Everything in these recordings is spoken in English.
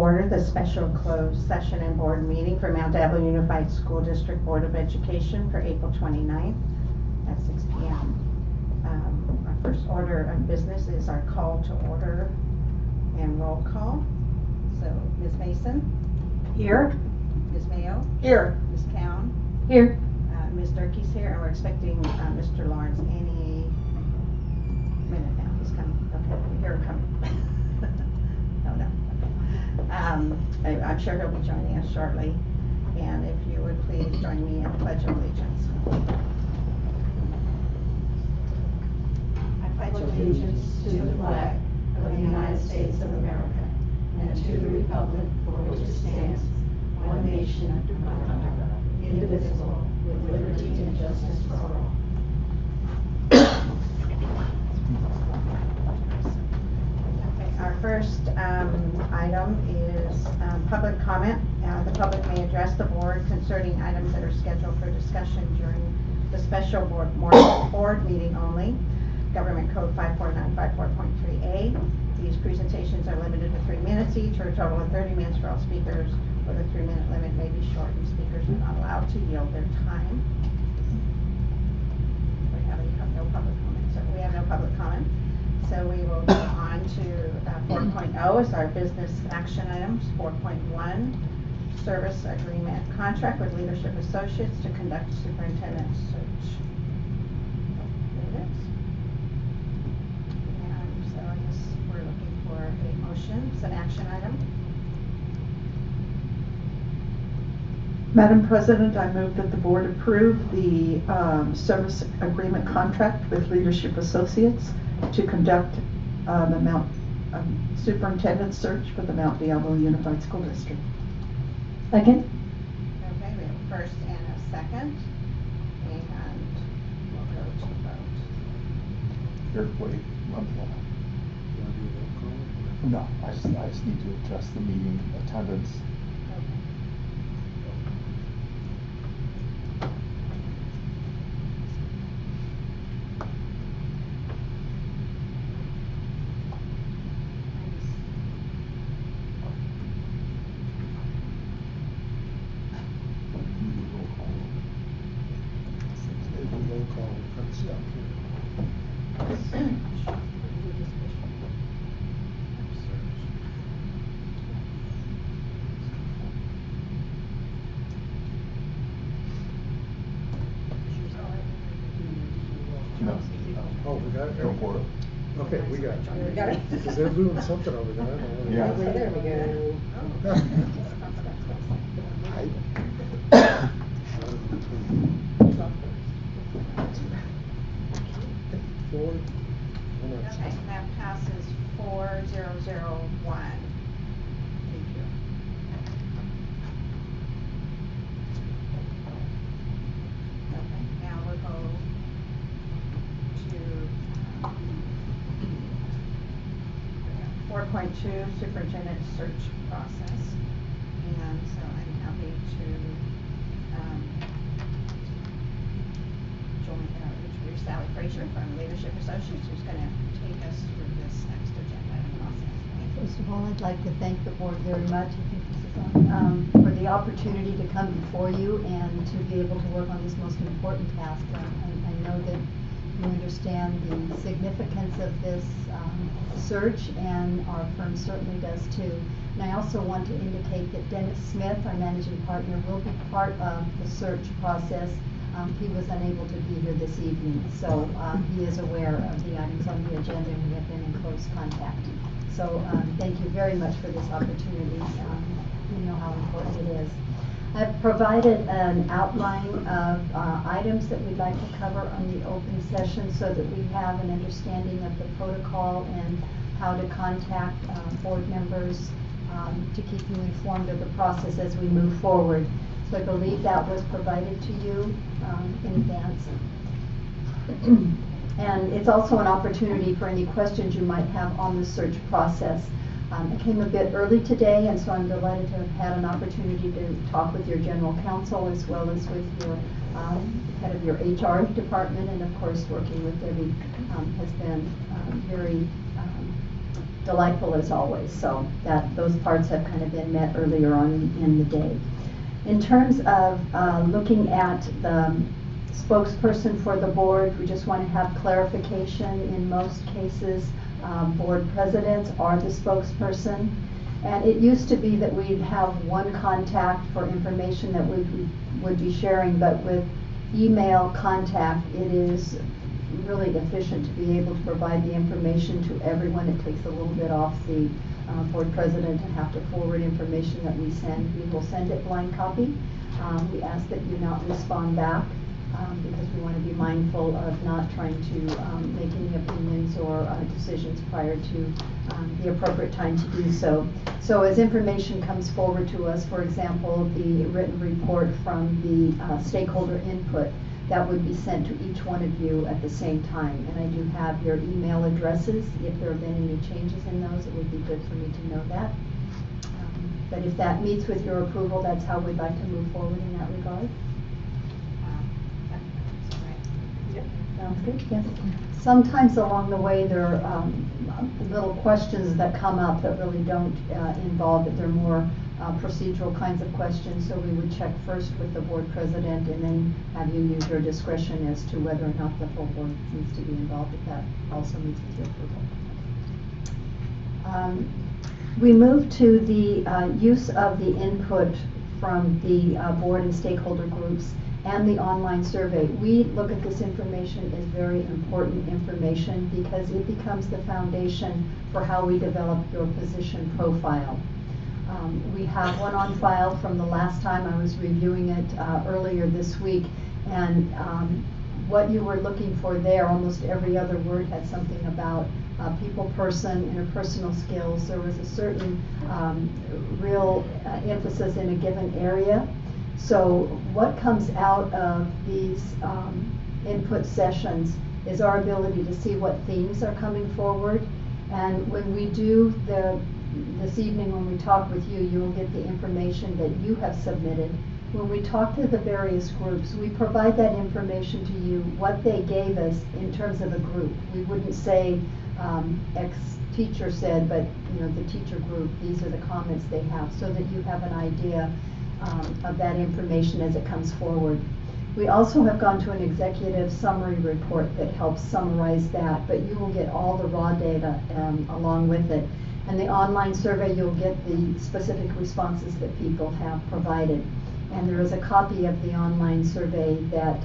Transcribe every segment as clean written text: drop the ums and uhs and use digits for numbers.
order the special closed session and board meeting for Mount Diablo Unified School District Board of Education for April 29th at 6 p.m. Our first order of business is our call to order and roll call. So, Ms. Mason? Here. Ms. Mayo? Here. Ms. Cowan? Here. Ms. Durkee's here, and we're expecting Mr. Lawrence any minute now. He's coming. Okay, we hear him coming. No. I'm sure he'll be joining us shortly. And if you would please join me in the Pledge of Allegiance. I pledge allegiance to the flag of the United States of America and to the republic for which it stands, one nation under God, indivisible, with liberty and justice for all. Okay, our first item is public comment. The public may address the board concerning items that are scheduled for discussion during the special board meeting only. Government Code 54954.3A. These presentations are limited to 3 minutes each, or a total of 30 minutes for all speakers, or the 3-minute limit may be shortened. Speakers are not allowed to yield their time. We have no public comment. So we have no public comment. So we will go on to 4.0 is our business action items. 4.1, service agreement contract with Leadership Associates to conduct superintendent search. There it is. And so I guess we're looking for a motion. It's an action item. Madam President, I move that the board approve the service agreement contract with Leadership Associates to conduct the Mount superintendent search for the Mount Diablo Unified School District. Second. Okay, we have a first and a second, and we'll go to vote. Here, wait, no, I just need to adjust the meeting attendance. No. Oh, we got it? Go for it. Okay, we got it. We got it. Because they're doing something over there. Yeah. There we go. Okay, that passes 4001. Thank you. Okay, now we'll go to 4.2 superintendent search process. And so I'm happy to introduce Sally Frazier from Leadership Associates, who's going to take us through this next agenda and process. First of all, I'd like to thank the board very much, I think this is on, for the opportunity to come before you and to be able to work on this most important task. I know that you understand the significance of this search, and our firm certainly does too. And I also want to indicate that Dennis Smith, our managing partner, will be part of the search process. He was unable to be here this evening, so he is aware of the items on the agenda, and we have been in close contact. So thank you very much for this opportunity. You know how important it is. I've provided an outline of items that we'd like to cover on the open session so that we have an understanding of the protocol and how to contact board members to keep you informed of the process as we move forward. So I believe that was provided to you in advance. And it's also an opportunity for any questions you might have on the search process. I came a bit early today, and so I'm delighted to have had an opportunity to talk with your general counsel as well as with your head of your HR department, and of course working with Debbie has been very delightful as always. So that those parts have kind of been met earlier on in the day. In terms of looking at the spokesperson for the board, we just want to have clarification. In most cases, board presidents are the spokesperson. And it used to be that we'd have one contact for information that we would be sharing, but with email contact, it is really efficient to be able to provide the information to everyone. It takes a little bit off the board president to have to forward information that we send. We will send it blind copy. We ask that you not respond back because we want to be mindful of not trying to make any opinions or decisions prior to the appropriate time to do so. So as information comes forward to us, for example, the written report from the stakeholder input, that would be sent to each one of you at the same time. And I do have your email addresses. If there have been any changes in those, it would be good for me to know that. But if that meets with your approval, that's how we'd like to move forward in that regard. Sounds good, yes. Sometimes along the way there are little questions that come up that really don't involve it. They're more procedural kinds of questions, so we would check first with the board president and then have you use your discretion as to whether or not the full board needs to be involved if that also meets with your approval. We move to the use of the input from the board and stakeholder groups and the online survey. We look at this information as very important information because it becomes the foundation for how we develop your position profile. We have one on file from the last time. I was reviewing it earlier this week, and what you were looking for there, almost every other word had something about people, person, interpersonal skills. There was a certain real emphasis in a given area. So what comes out of these input sessions is our ability to see what themes are coming forward. And when we do this evening, when we talk with you, you will get the information that you have submitted. When we talk to the various groups, we provide that information to you, what they gave us in terms of a group. We wouldn't say X teacher said, but the teacher group, these are the comments they have, so that you have an idea of that information as it comes forward. We also have gone to an executive summary report that helps summarize that, but you will get all the raw data along with it. And the online survey, you'll get the specific responses that people have provided. And there is a copy of the online survey that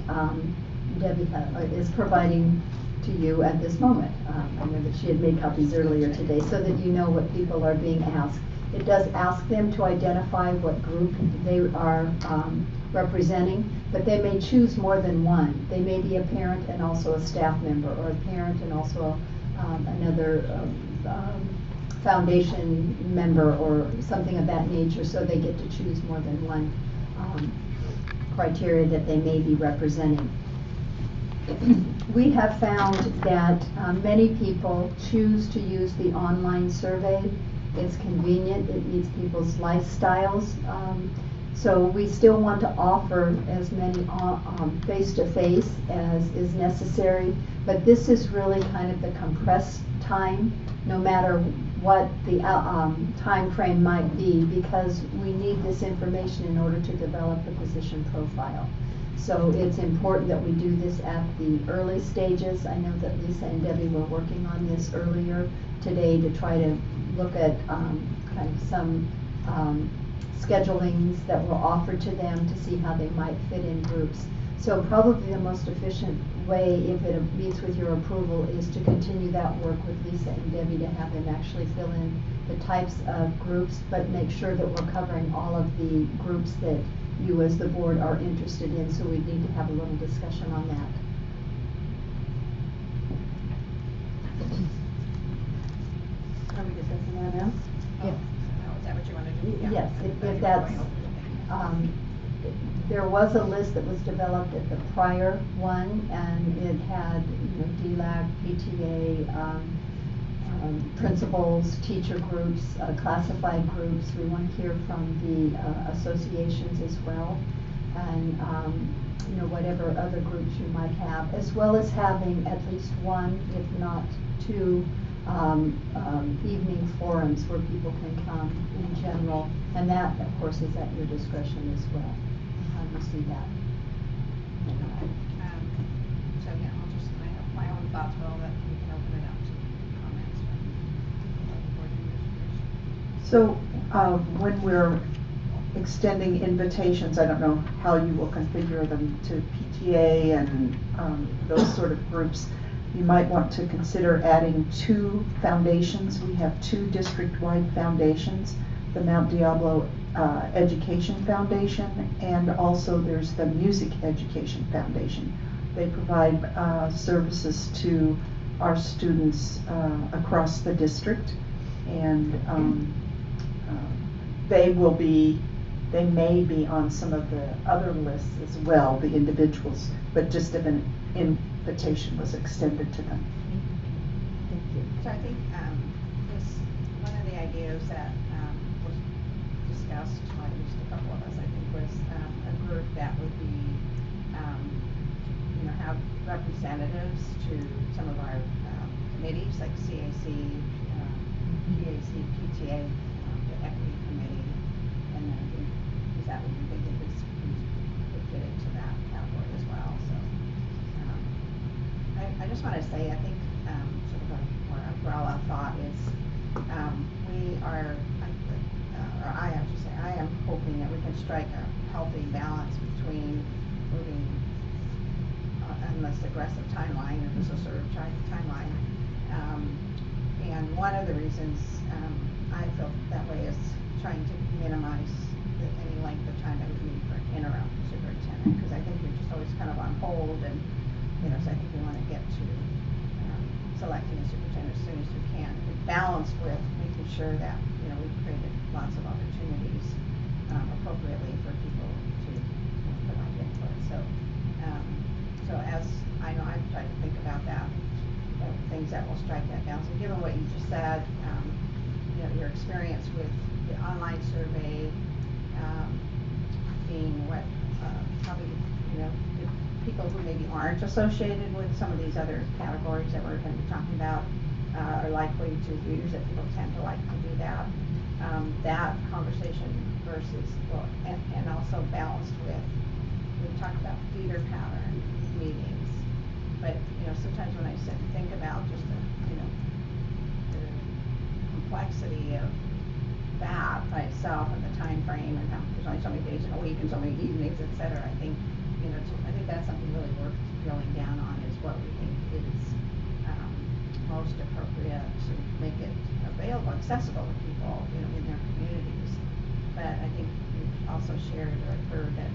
Debbie is providing to you at this moment. I know that she had made copies earlier today so that you know what people are being asked. It does ask them to identify what group they are representing, but they may choose more than one. They may be a parent and also a staff member, or a parent and also another foundation member or something of that nature, so they get to choose more than one criteria that they may be representing. We have found that many people choose to use the online survey. It's convenient, it meets people's lifestyles. So we still want to offer as many face-to-face as is necessary, but this is really kind of the compressed time, no matter what the time frame might be, because we need this information in order to develop the position profile. So it's important that we do this at the early stages. I know that Lisa and Debbie were working on this earlier today to try to look at kind of some schedulings that were offered to them to see how they might fit in groups. So probably the most efficient way, if it meets with your approval, is to continue that work with Lisa and Debbie to have them actually fill in the types of groups, but make sure that we're covering all of the groups that you as the board are interested in, so we need to have a little discussion on that. Are we discussing that now? Yeah. Is that what you want to do? Yeah. Yes, if that's, there was a list that was developed at the prior one, and it had, DLAG, PTA, principals, teacher groups, classified groups. We want to hear from the associations as well, and whatever other groups you might have, as well as having at least one, if not two, evening forums where people can come in general, and that, of course, is at your discretion as well. How do you see that? So yeah, I have my own thoughts, but I'll let, we can open it up to comments from board members. So, when we're extending invitations, I don't know how you will configure them to PTA and those sort of groups. You might want to consider adding 2 foundations. We have 2 district-wide foundations, the Mount Diablo Education Foundation, and also there's the Music Education Foundation. They provide services to our students across the district, and they may be on some of the other lists as well, the individuals, but just if an invitation was extended to them. Thank you. So I think one of the ideas that was discussed by at least a couple of us, I think, was a group that would be, have representatives to some of our committees like CAC, PAC, PTA, the Equity Committee, and then I think, is that what you think it would fit into that category as well? So I just want to say, I think sort of a more umbrella thought is I have to say, I am hoping that we can strike a healthy balance between moving on this aggressive timeline, or this assertive timeline. And one of the reasons I feel that way is trying to minimize any length of time that we need for an interim superintendent, because I think you're just always kind of on hold, and so I think we want to get to selecting a superintendent as soon as we can, balanced with making sure that we've created lots of opportunities appropriately for people to provide input. So as I know, I've tried to think about that, things that will strike that balance. And given what you just said, your experience with the online survey being what probably people who maybe aren't associated with some of these other categories that we're going to be talking about are likely to use it. People tend to like to do that. That conversation versus, and also balanced with, we talked about feeder pattern meetings, but sometimes when I sit and think about just the complexity of that by itself and the time frame and how there's only so many days in a week and so many evenings, etc. I think I think that's something really worth drilling down on, is what we think is most appropriate to make it available, accessible to people, in their communities. But I think we've also shared or heard that,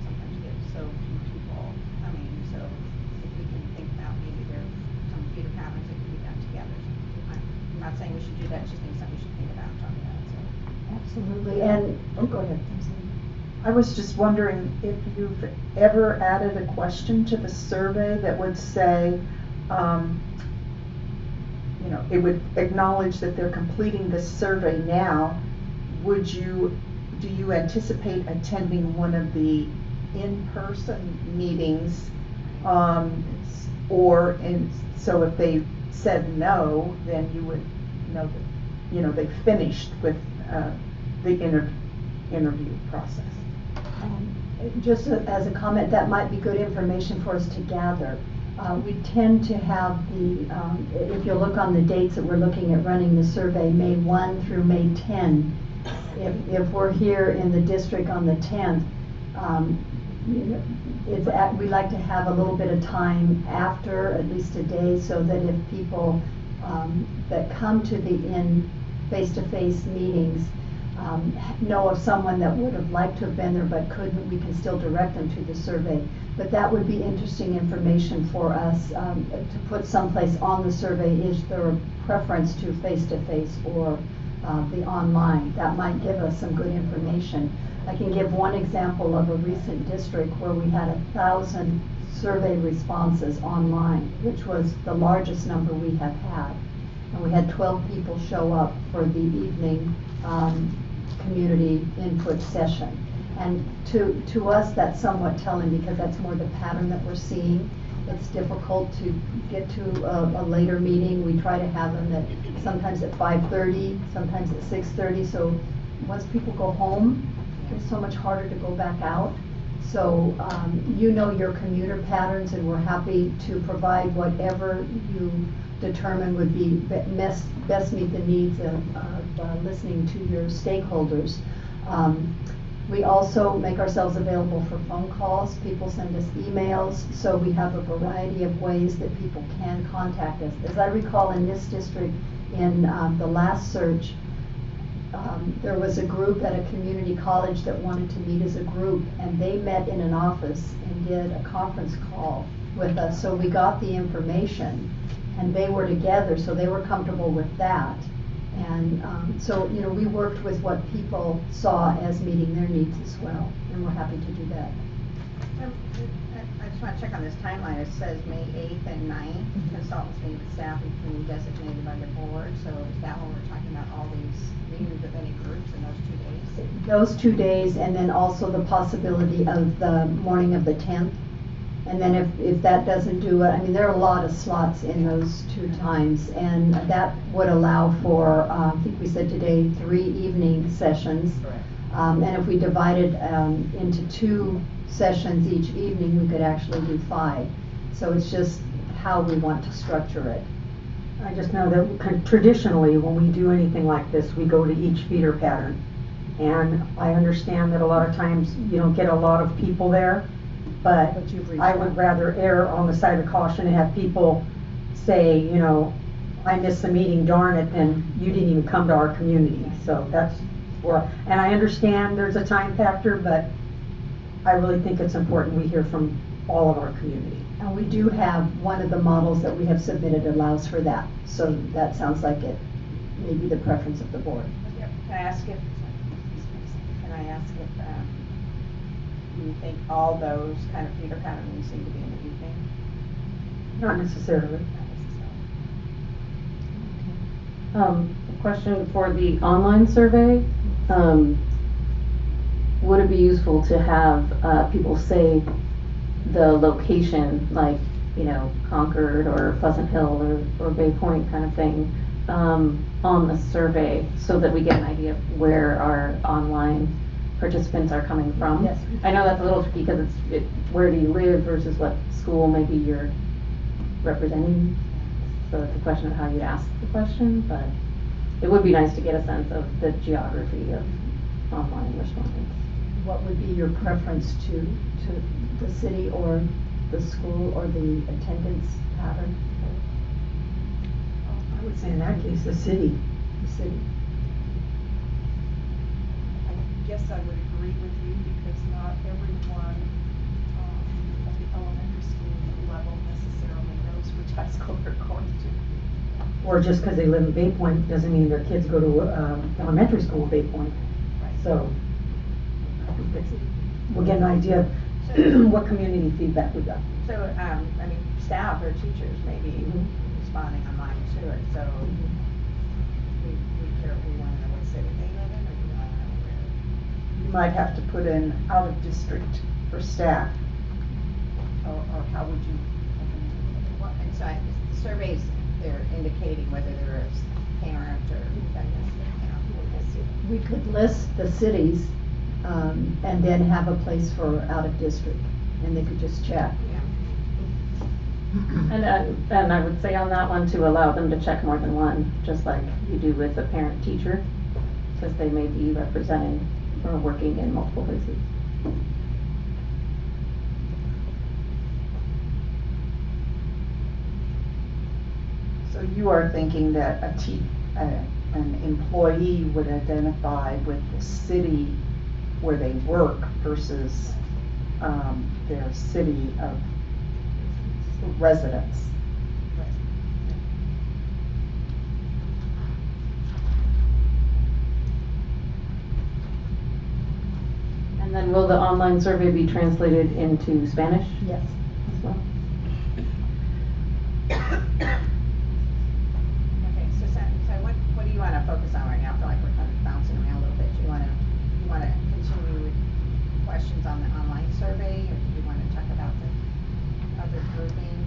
sometimes you get so few people coming, so if we can think about maybe there are some feeder patterns that can be done together. I'm not saying we should do that, just think something we should think about and talk about. So. Absolutely. And go ahead. I'm sorry. I was just wondering if you've ever added a question to the survey that would say, it would acknowledge that they're completing this survey now. Do you anticipate attending one of the in-person meetings? So if they said no, then you would know that, they finished with the interview process. Just as a comment, that might be good information for us to gather. We tend to have if you look on the dates that we're looking at running the survey, May 1 through May 10. If we're here in the district on the 10th, we like to have a little bit of time after, at least a day, so that if people that come to the face-to-face meetings know of someone that would have liked to have been there but couldn't, we can still direct them to the survey. But that would be interesting information for us to put someplace on the survey. Is there a preference to face-to-face or the online? That might give us some good information. I can give one example of a recent district where we had 1,000 survey responses online, which was the largest number we have had. And we had 12 people show up for the evening community input session. And to us, that's somewhat telling, because that's more the pattern that we're seeing. it's difficult to get to a later meeting. We try to have them at, sometimes at 5:30, sometimes at 6:30, so once people go home, it's so much harder to go back out. So, you know your commuter patterns, and we're happy to provide whatever you determine would be best meet the needs of listening to your stakeholders. We also make ourselves available for phone calls. People send us emails, so we have a variety of ways that people can contact us. As I recall, in this district, in the last search, there was a group at a community college that wanted to meet as a group, and they met in an office and did a conference call with us. So we got the information, and they were together, so they were comfortable with that. And so, you know, we worked with what people saw as meeting their needs as well, and we're happy to do that. I just want to check on this timeline. It says May 8th and 9th, consultants meet with staff and committee designated by the board. So is that when we're talking about all these meetings with any groups in those 2 days? Those 2 days, and then also the possibility of the morning of the 10th. And then if that doesn't do it, I mean, there are a lot of slots in those 2 times, and that would allow for, I think we said today, 3 evening sessions. And if we divided into 2 sessions each evening, we could actually do 5. So it's just how we want to structure it. I just know that traditionally, when we do anything like this, we go to each feeder pattern. And I understand that a lot of times you don't get a lot of people there, but I would rather err on the side of caution and have people say, you know, I missed the meeting, darn it, and you didn't even come to our community. So that's where, and I understand there's a time factor, but I really think it's important we hear from all of our community. And we do have, one of the models that we have submitted allows for that. So that sounds like it may be the preference of the board. Can I ask if you think all those kind of feeder patterns need to be in the evening? Not necessarily. Question for the online survey. Would it be useful to have people say the location, like, you know, Concord or Pleasant Hill or Bay Point kind of thing, on the survey, so that we get an idea of where our online participants are coming from? Yes. I know that's a little tricky because it's where do you live versus what school maybe you're representing. So it's a question of how you ask the question, but it would be nice to get a sense of the geography of online respondents. What would be your preference to the city or the school or the attendance pattern? I would say in that case, the city. The city. I guess I would agree with you, because not everyone at the elementary school level necessarily knows which high school they're going to. Or just because they live in Bay Point doesn't mean their kids go to elementary school in Bay Point. Right. So I think we'll get an idea of what community feedback we got. So, I mean, staff or teachers may be responding online to it, so we want to know what city they live in, or do we want to know where? You might have to put in out of district for staff. Or how would you? Well, and so the surveys, they're indicating whether they're a parent or We could list the cities and then have a place for out of district, and they could just check. And I would say on that one to allow them to check more than one, just like you do with a parent teacher, because they may be representing or working in multiple places. So you are thinking that an employee would identify with the city where they work versus their city of residence. And then will the online survey be translated into Spanish Yes. as well? Okay, so what do you want to focus on right now? I feel like we're kind of bouncing around a little bit. Do you want to continue with questions on the online survey, or do you want to talk about the other grouping?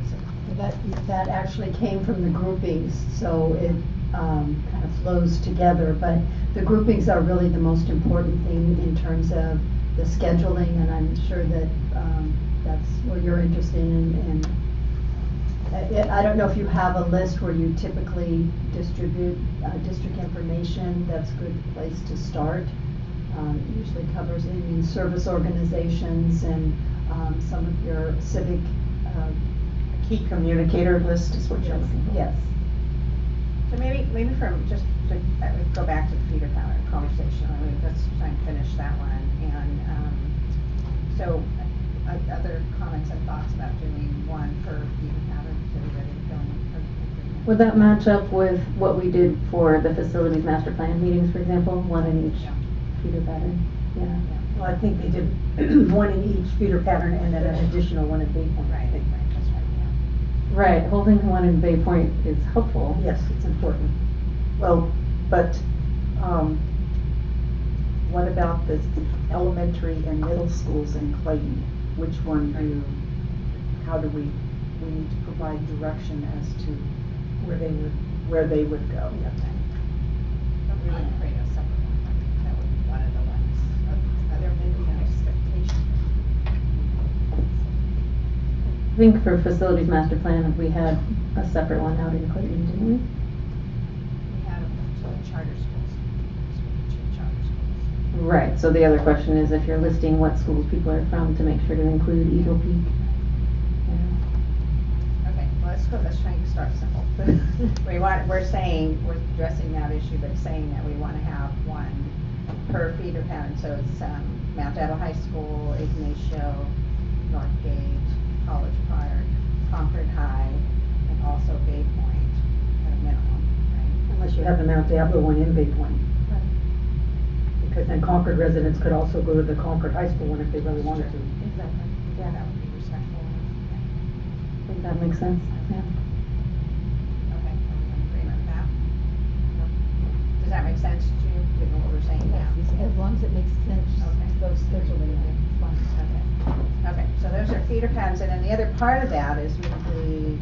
that actually came from the groupings, so it kind of flows together. But the groupings are really the most important thing in terms of the scheduling, and I'm sure that that's what you're interested in. I don't know if you have a list where you typically distribute district information. That's a good place to start. It usually covers Indian service organizations and some of your civic. Key communicator list is what you're looking for. Yes. So maybe from just to go back to the feeder pattern conversation. I mean, let's try and finish that one. And so, other comments and thoughts about doing one per feeder pattern. Is everybody feeling agreement? Would that match up with what we did for the facilities master plan meetings, for example? One in each Yeah. feeder pattern? Yeah. Well, I think they did one in each feeder pattern and then an additional one in Bay Point. Right, that's right, yeah. Right, holding one in Bay Point is helpful. Yes, it's important. Well, but, what about the elementary and middle schools in Clayton? Which one how do we need to provide direction as to where they would go? Okay. But we wouldn't create a separate one. That would be one of the ones. There may be an expectation. I think for facilities master plan, we had a separate one out in Clayton, didn't we? We had them to the charter schools. So we could choose charter schools. Right, so the other question is if you're listing what schools people are from, to make sure to include Eagle Peak. Yeah. Okay, well, let's try and start simple. We're saying, we're addressing that issue, but saying that we want to have one per feeder pattern. So it's Mount Dabo High School, Ignacio, Northgate, College Park, Concord High, and also Bay Point at a minimum, right? Unless you have the Mount Diablo one in Bay Point. Because then Concord residents could also go to the Concord High School one if they really wanted to. Exactly. Yeah, that would be respectful. I think that makes sense, yeah. Okay, are we in agreement with that? Does that make sense to you, given what we're saying now? As long as it makes sense, Okay. those scheduling, it's fine. Okay, so those are feeder patterns, and then the other part of that is we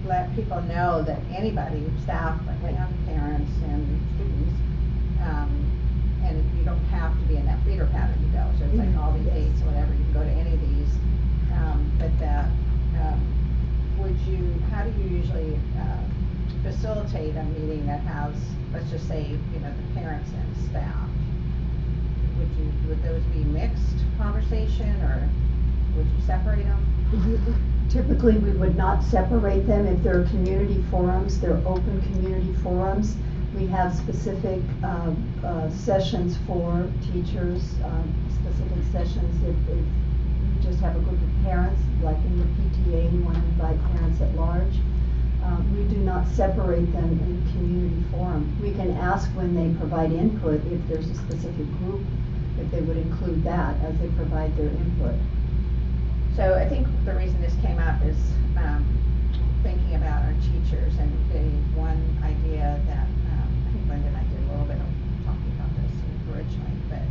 let people know that anybody, staff, like parents and students, and you don't have to be in that feeder pattern to go. So it's like all these Yes. dates, whatever, you can go to any of these. But that, how do you usually facilitate a meeting that has, let's just say, the parents and staff? Would those be mixed conversation, or would you separate them? Typically, we would not separate them. If they're community forums, they're open community forums. We have specific sessions for teachers, specific sessions if you just have a group of parents, like in the PTA, you want to invite parents at large. We do not separate them in community forum. We can ask when they provide input, if there's a specific group, if they would include that as they provide their input. So I think the reason this came up is thinking about our teachers, and the one idea that I think Linda and I did a little bit of talking about this originally, but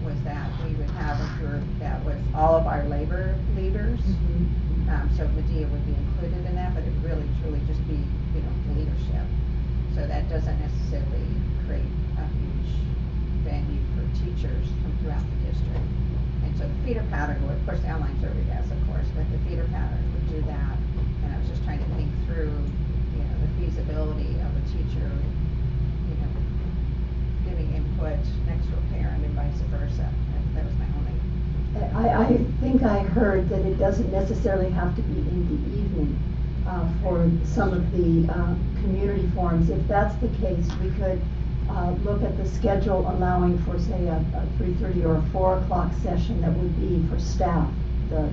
was that we would have a group that was all of our labor leaders. So Medea would be included in that, but it really truly just be leadership. So that doesn't necessarily create a huge venue for teachers from throughout the district. And so the feeder pattern would, of course, the online survey does, of course, but the feeder pattern would do that. And I was just trying to think through, the feasibility of a teacher, giving input next to a parent and vice versa. That was my only. I think I heard that it doesn't necessarily have to be in the evening for some of the community forums. If that's the case, we could look at the schedule allowing for, say, a 3:30 or a 4 o'clock session that would be for staff, the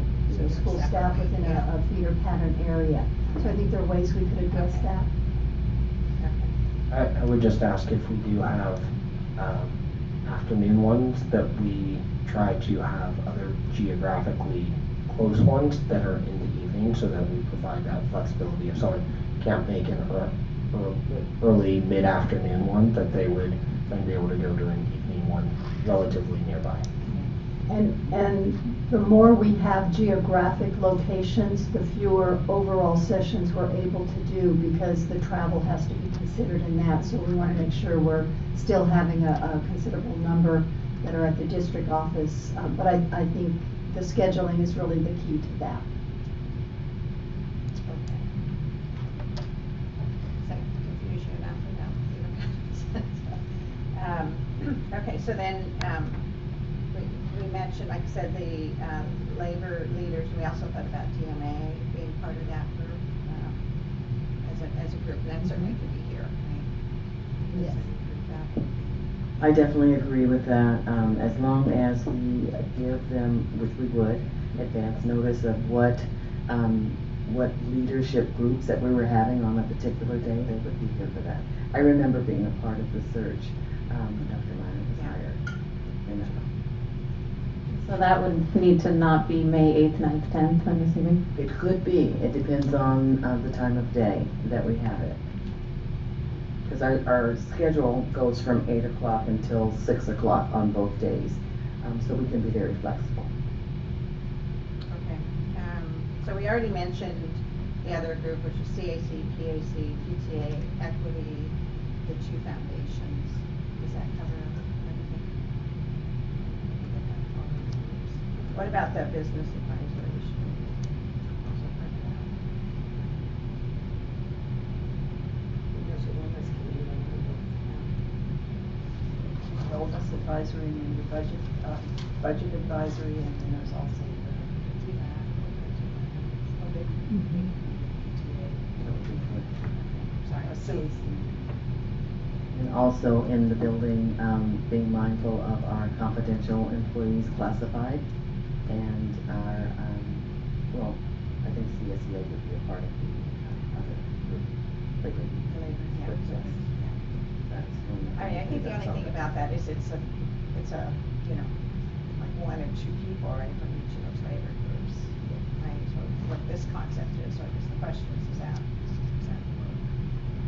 school staff within a feeder pattern area. So I think there are ways we could address that. I would just ask if we do have afternoon ones, that we try to have other geographically close ones that are in the evening, so that we provide that flexibility. If someone can't make an early mid-afternoon one, that they would then be able to go to an evening one relatively nearby. And the more we have geographic locations, the fewer overall sessions we're able to do because the travel has to be considered in that. So we want to make sure we're still having a considerable number that are at the district office. But I think the scheduling is really the key to that. Some confusion after that. Okay, so then, we mentioned, like I said, the labor leaders. We also thought about DMA being part of that group as a group. And that certainly could be here, right? Yes. I definitely agree with that, as long as we give them, which we would, advance notice of what leadership groups that we were having on a particular day, they would be here for that. I remember being a part of the search, when Dr. Meyer was hired. So that would need to not be May 8th, 9th, 10th, I'm assuming? It could be, it depends on the time of day that we have it. Because our schedule goes from 8 o'clock until 6 o'clock on both days, so we can be very flexible. Okay. So we already mentioned the other group, which is CAC, PAC, PTA, Equity, the two foundations. Does that cover everything? What about the business advisory? Should we also part of that? There's a wellness committee, wellness advisory, and the budget advisory, and then there's also the TMAC. Sorry, CAC. And also in the building, being mindful of our confidential employees classified and our, well, I think CSEA would be a part of the other group. But yes, that's one. I mean, I think the only thing about that is it's a, you know, like one or two people, right, from each of those labor groups, right? So what this concept is, so I guess the question is that work?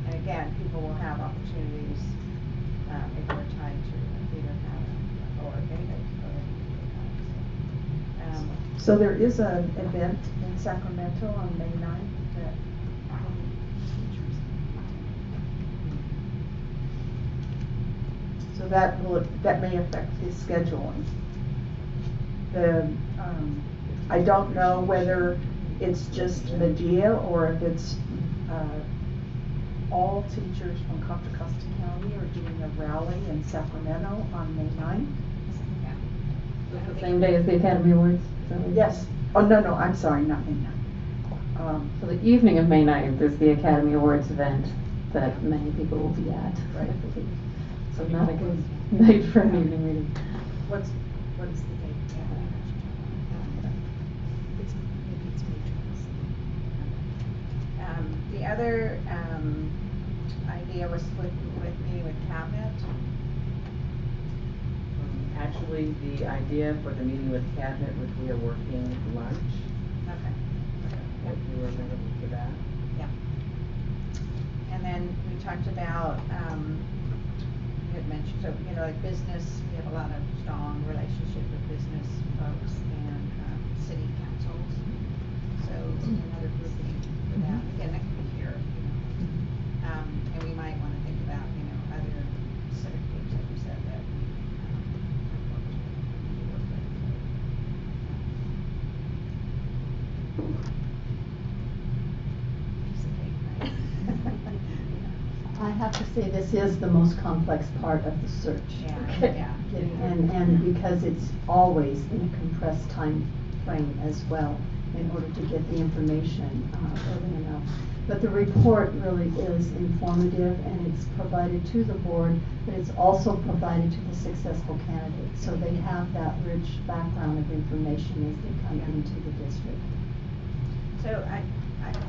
And again, people will have opportunities, if they're tied to either have or anybody to go to either have. So there is an event in Sacramento on May 9th that so that may affect his scheduling. I don't know whether it's just Medea or if it's all teachers from Contra Costa County are doing a rally in Sacramento on May 9th. The same day as the Academy Awards? Is that what- Yes. Oh, no, I'm sorry, not May 9th. So the evening of May 9th is the Academy Awards event that many people will be at. Right. So not a good night for an evening meeting. What is the date? The other idea was with meeting with cabinet. Actually, the idea for the meeting with cabinet, which we are working lunch, Okay. if you were available for that. Yeah. And then we talked about, you had mentioned, so, you know, like business, we have a lot of strong relationship with business folks and city councils. So another grouping for that, again, that could be here, you know. And we might want to think about, you know, other civic groups, like you said, that we work with. Piece of cake, right? I have to say, this is the most complex part of the search. Yeah. And because it's always in a compressed time frame as well, in order to get the information early enough. But the report really is informative, and it's provided to the board, but it's also provided to the successful candidates. So they have that rich background of information as they come into the district. So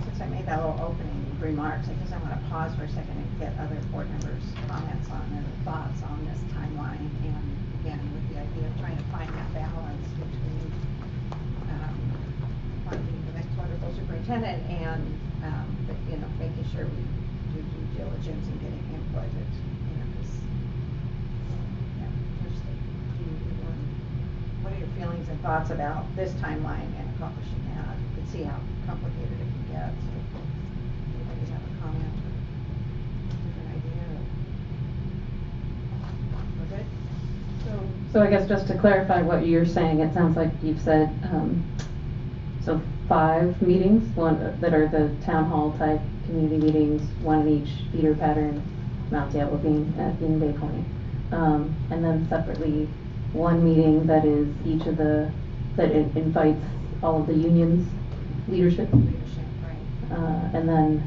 since I made that little opening remarks, I guess I want to pause for a second and get other board members' comments on their thoughts on this timeline, and again, with the idea of trying to find that balance between finding the next wonderful superintendent and, but, you know, making sure we do due diligence and getting input, you know, because, yeah, what are your feelings thoughts about this timeline and accomplishing that. You can see how complicated it can get, so anybody have a comment or different idea? We're good? So I guess just to clarify what you're saying, it sounds like you've said, so 5 meetings, one that are the town hall type community meetings, one in each feeder pattern, Mount Diablo being Bay Point. And then separately, one meeting that is each of the, that invites all of the unions leadership. Leadership, right. And then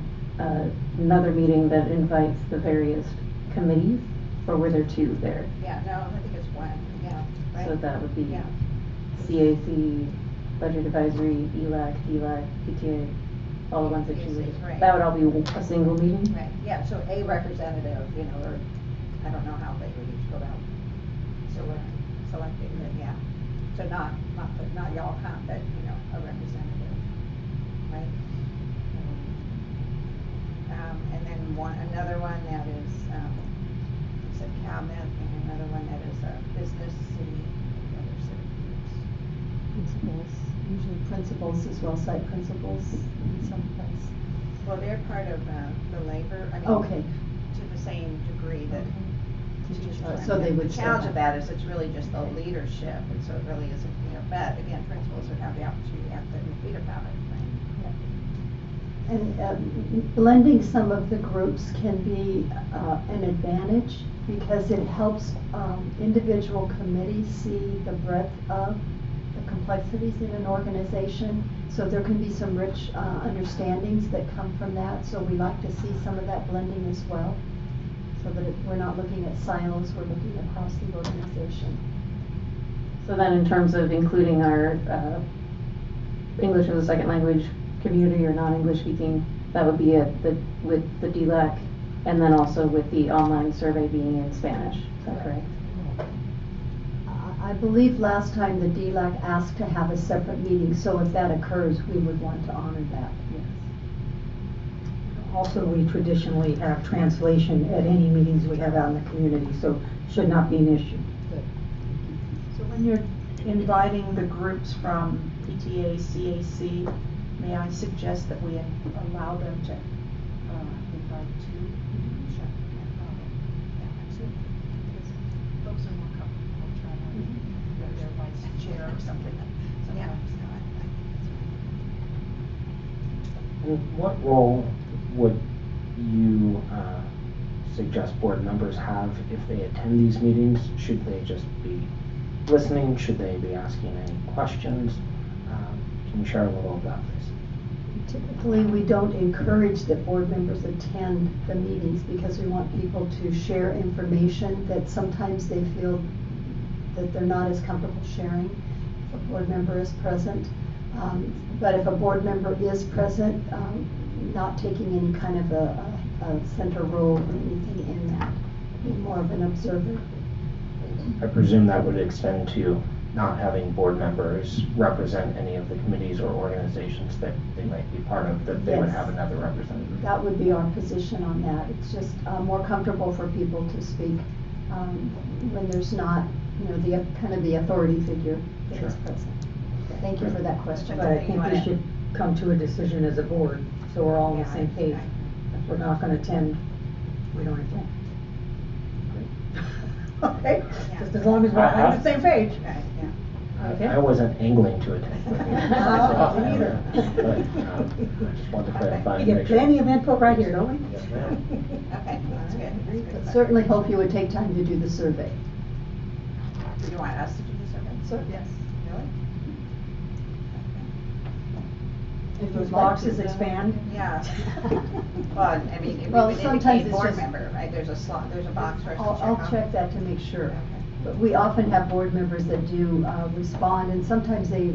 another meeting that invites the various committees, or were there 2 there? Yeah, no, I think it's one, yeah, right? So that would be Yeah. CAC, Budget Advisory, ELAC, DLAC, PTA, all the ones that you would, Right. that would all be a single meeting? Right, yeah, so a representative, you know, or, I don't know how they would each go out. So we're selecting, but yeah, so not y'all come, but, you know, a representative, right? And then another one that is, it's a cabinet, and another one that is a business, city, and other city groups. Principals, usually principals as well, site principals in some place. Well, they're part of, the labor, I mean. Okay. To the same degree that. So they would The still challenge have- of that is it's really just the leadership, and so it really isn't, you know, but again, principals would have the opportunity at the feeder pattern, right? And blending some of the groups can be an advantage because it helps individual committees see the breadth of the complexities in an organization. So there can be some rich understandings that come from that. So we like to see some of that blending as well, so that we're not looking at silos, we're looking across the organization. So then in terms of including our English as a second language community or non-English speaking, that would be with the DLAC, and then also with the online survey being in Spanish, is that correct? I believe last time the DLAC asked to have a separate meeting, so if that occurs, we would want to honor that, yes. Also, we traditionally have translation at any meetings we have out in the community, so should not be an issue. So when you're inviting the groups from PTA, CAC, may I suggest that we allow them to invite 2? Sure, no problem. Yeah, absolutely. Because folks are more comfortable trying to get their vice chair or something. Yeah. Sometimes No, I think that's right. And what role would you suggest board members have if they attend these meetings? Should they just be listening? Should they be asking any questions? Can you share a little about this? Typically, we don't encourage that board members attend the meetings because we want people to share information that sometimes they feel that they're not as comfortable sharing if a board member is present. But if a board member is present, not taking any kind of a center role or anything in that, be more of an observer. I presume that would extend to not having board members represent any of the committees or organizations that they might be part of, that they would Yes. have another representative. That would be our position on that. It's just more comfortable for people to speak when there's not, you know, the kind of the authority figure that is Sure. present. Thank you for that question. But I think we should come to a decision as a board, so we're all on the same page. If we're not gonna attend, we don't attend. Okay, just as long as we're all on the same page. Right, yeah. Okay. I wasn't angling to attend. Me neither. But, I just wanted to clarify. We and get make sure. plenty of input right here, don't we? Yes, ma'am. Okay, that's good. That's good. But certainly hope you would take time to do the survey. Do you want us to do the survey? Sure. Yes. Really? If Those you'd like boxes to. expand? Yeah. Well, I mean, we Well, would sometimes indicate it's board just- member, right? There's a slot, there's a box for us to check I'll off. check that to make sure. Okay. But we often have board members that do respond, and sometimes they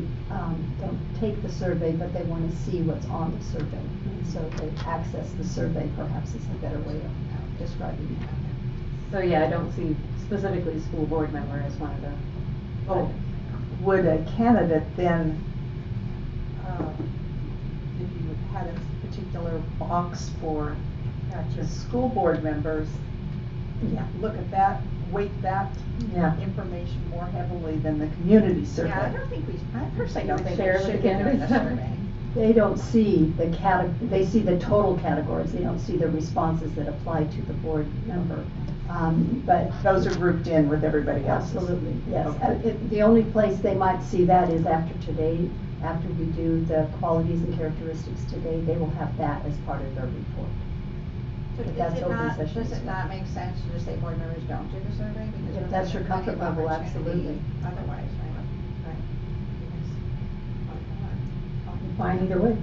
don't take the survey, but they want to see what's on the survey. And so they access the survey, perhaps is a better way of describing it. So yeah, I don't see specifically school board member as one of the. Oh, would a candidate then, if you had a particular box for just school board members, Yeah. look at that weight that Yeah. information more heavily than the community survey. Yeah, I don't think I personally don't think Share we with should the be doing the candidates. survey. They don't see they see the total categories, they don't see the responses that apply to the board member. But Those are grouped in with everybody else's. absolutely, yes. Okay. The only place they might see that is after today, after we do the qualities and characteristics today, they will have that as part of their report. So But that's open session. Does it not make sense to just say board members don't do the survey? Because If we're that's giving your comfort plenty of level, opportunity absolutely. Otherwise, right? Right. Because- Fine either way.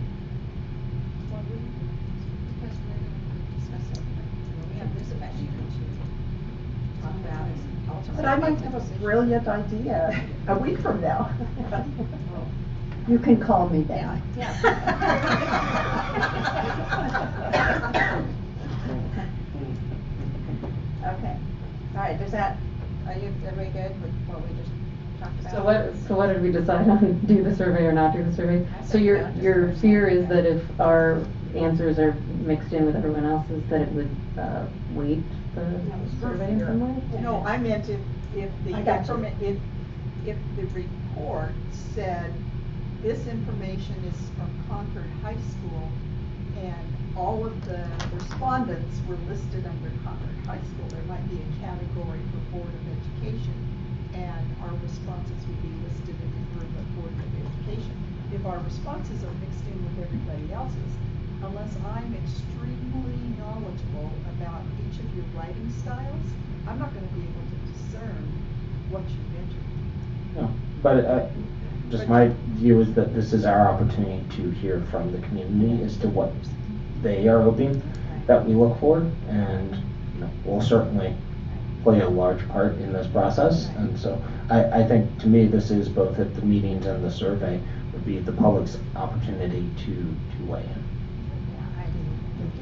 Well, because we're gonna discuss it, we have this session to talk about and ultimately. But I might make have the a decision. brilliant idea a week from now. You can call me then. Yeah. Okay, all right, does that, everybody good with what we just talked about? So what did we decide on? Do the survey or not do the survey? I So said your, no, just your personal fear is feedback. that if our answers are mixed in with everyone else's, that it would, weight the survey in some way? No, I meant if the I got you. if the report said, this information is from Concord High School, and all of the respondents were listed under Concord High School, there might be a category for Board of Education, and our responses would be listed in the group of Board of Education. If our responses are mixed in with everybody else's, unless I'm extremely knowledgeable about each of your writing styles, I'm not gonna be able to discern what you've entered. No, but just my view is that this is our opportunity to hear from the community as to what they are hoping that we look for, and we'll certainly play a large part in this process. And so I think, to me, this is both at the meetings and the survey would be the public's opportunity to weigh in.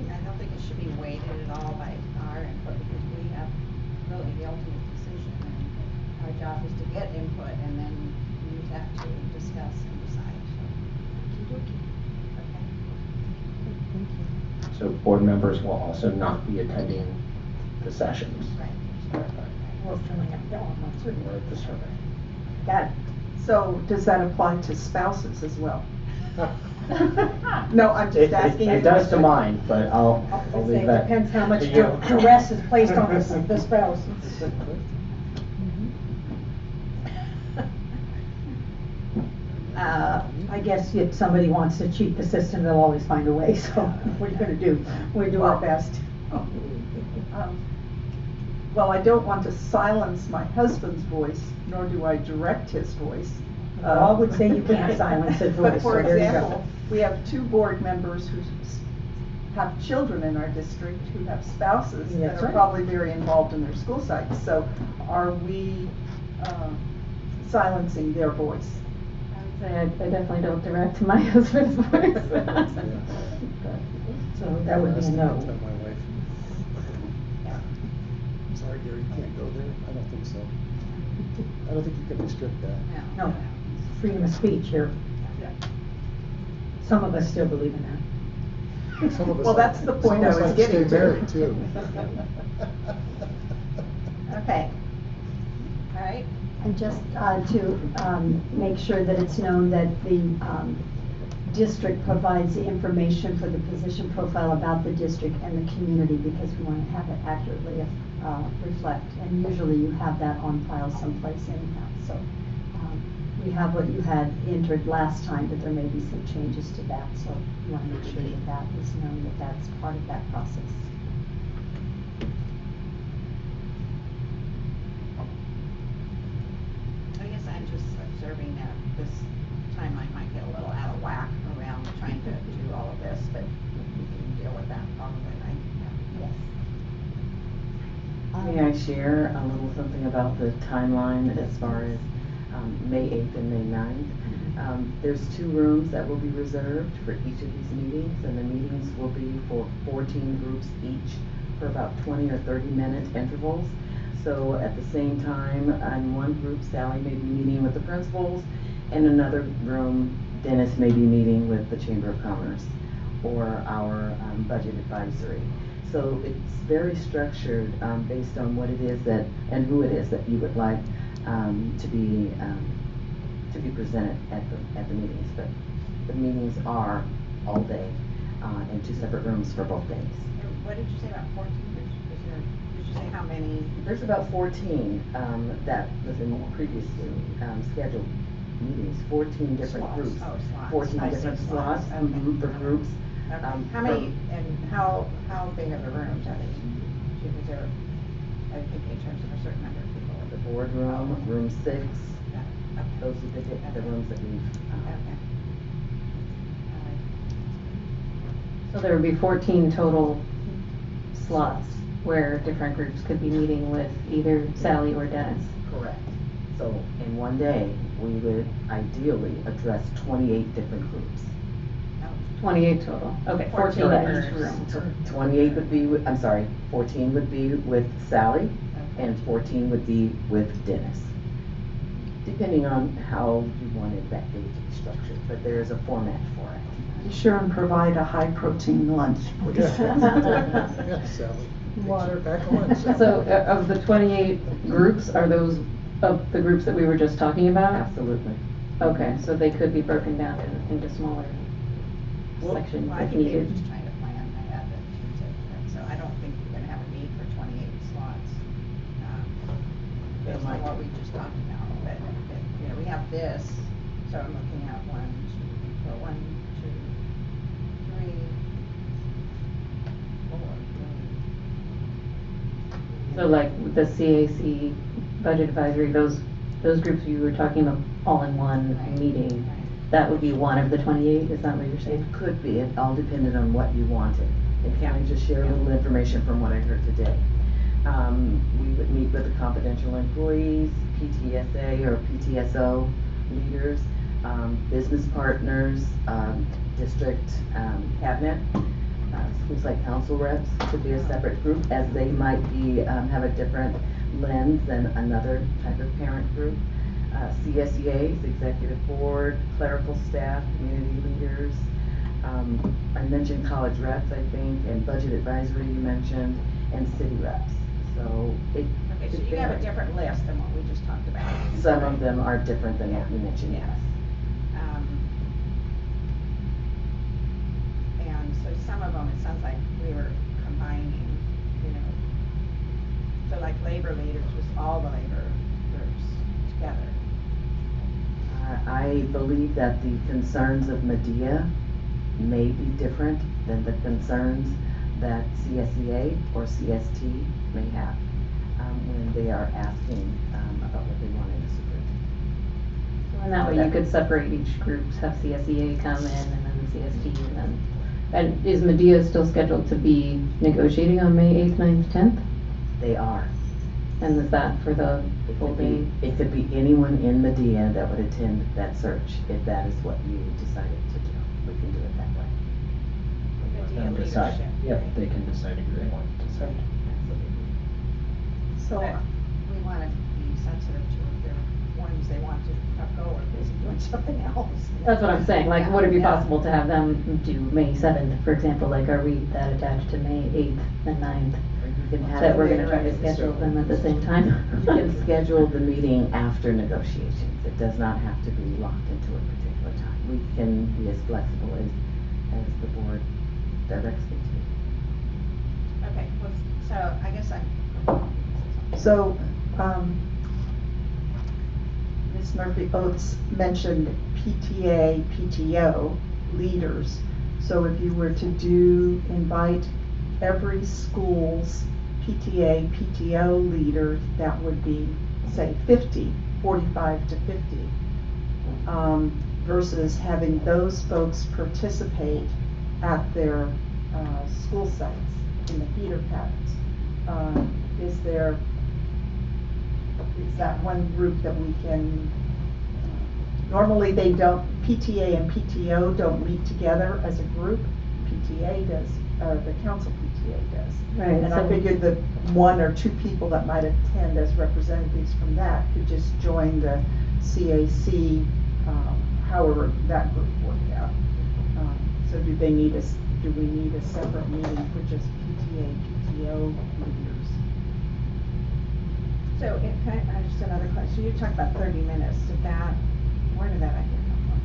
Yeah, I don't think it should be weighted at all by our input, because we have really the ultimate decision, and our job is to get input and then use that to discuss and decide, so. Okay. So board members will also not be attending the sessions. Right. We're filling up that one, that's it. Or the survey. Got it. So does that apply to spouses as well? No, I'm just asking. It does to mine, but I'll I'll say leave it that. depends how much to you. duress is placed on the spouse. I guess if somebody wants to cheat the system, they'll always find a way, so what are you gonna do? We do our Well, best. Well, I don't want to silence my husband's voice, nor do I direct his voice. Well, I would say you can't silence his But voice, for so there you go. example, we have 2 board members who have children in our district who have spouses that That's are right. probably very involved in their school sites. So are we silencing their voice? I would say I definitely don't direct my husband's voice. So that would be a no. Tell my wife. Sorry, Gary, you can't go there? I don't think so. I don't think you can restrict that. No, freedom of speech here. Yeah. Some of us still believe in that. Some of us Well, like- that's the point I some of us was like to getting stay to. married, too. Okay. All right. And just to make sure that it's known that the district provides the information for the position profile about the district and the community, because we want to have it accurately reflect. And usually you have that on file someplace anyhow. So we have what you had entered last time, but there may be some changes to that. So we want to make sure that that is known, that that's part of that process. I guess I'm just observing that this timeline might get a little out of whack around trying to do all of this, but we can deal with that probably, right? Yes. May I share a little something about the timeline as far as May 8th and May 9th? There's 2 rooms that will be reserved for each of these meetings, and the meetings will be for 14 groups each for about 20 or 30-minute intervals. So at the same time, in one group, Sally may be meeting with the principals. In another room, Dennis may be meeting with the Chamber of Commerce or our budget advisory. So it's very structured, based on what it is that, and who it is that you would like, to be presented at the meetings. But the meetings are all day, in 2 separate rooms for both days. What did you say about 14 groups? Did you say how many? There's about 14, that was in previously, scheduled meetings, 14 different Slots. groups. Oh, slots. 14 I see, different slots. slots, Okay. for groups. Okay. How for- many, and how big are the rooms? Are they, is there, I think in terms of a certain number of people? The boardroom, room 6, Yeah, okay. those are the rooms that we've, Okay. So there would be 14 total slots where different groups could be meeting with either Sally or Dennis. correct. So in one day, we would ideally address 28 different groups. 28 total. Okay, 14 in each room. 28 would be, 14 would be with Sally, and 14 would be with Dennis, depending on how you wanted that day to be structured, but there is a format for it. Be sure and provide a high-protein lunch, please. Yeah, Sally. Water. Back on, Sally. So of the 28 groups, are those of the groups that we were just talking about? Absolutely. Okay, so they could be broken down into smaller sections Well, I if think they were needed. just trying to plan ahead, so I don't think you're gonna have a need for 28 slots, based on what we just talked about, but, you know, we have this, so I'm looking at 1, 2, 3, 4. So like with the CAC budget advisory, those groups you were talking about all in one Right. meeting, Right. that would be one of the 28, is that what you're saying? It could be, it all depended on what you wanted. And can I just share a little information from what I heard today? We would meet with the confidential employees, PTSA or PTSO leaders, business partners, district cabinet, schools like council reps could be a separate group, as they might be, have a different lens than another type of parent group. CSEAs, executive board, clerical staff, community leaders. I mentioned college reps, I think, and budget advisory you mentioned, and city reps. So it. Okay, so it you have a varies. different list than what we just talked about. Some of them are different than what you mentioned, Yeah. yes. And so some of them, it sounds like we were combining, you know, so like labor leaders was all the labor groups together. I believe that the concerns of Medea may be different than the concerns that CSEA or CST may have, when they are asking, about what they want in a superintendent. So in that way you could separate each group, have CSEA come in and then CST and then, and is Medea still scheduled to be negotiating on May 8th, 9th, 10th? They are. And is that for the It full could day? be, it could be anyone in Medea that would attend that search, if that is what you decided to do. We can do it that way. Medea Them decide. leadership. Yep, they can decide if they want to decide. So, But we want to be sensitive to if there are ones they want to have go or busy doing something else. That's what I'm saying, like, Yeah, would it be yeah. possible to have them do May 7th, for example, like, are we that attached to May 8th and 9th? Or you can have. That we're it- gonna try to schedule them at the same time? You can schedule the meeting after negotiations. It does not have to be locked into a particular time. We can be as flexible as the board directs me to. Okay, well, so I guess So, Ms. Murphy Oates mentioned PTA, PTO leaders. So if you were to invite every school's PTA, PTO leader, that would be, say, 45 to 50. Versus having those folks participate at their school sites in the feeder patterns. Is that one group that we can, normally they don't, PTA and PTO don't meet together as a group. PTA does, the council PTA does. Right, And I so- figured that 1 or 2 people that might attend as representatives from that could just join the CAC, however that group worked out. So do they need do we need a separate meeting for just PTA, PTO leaders? So, just another question, you talked about 30 minutes, where did that idea come from?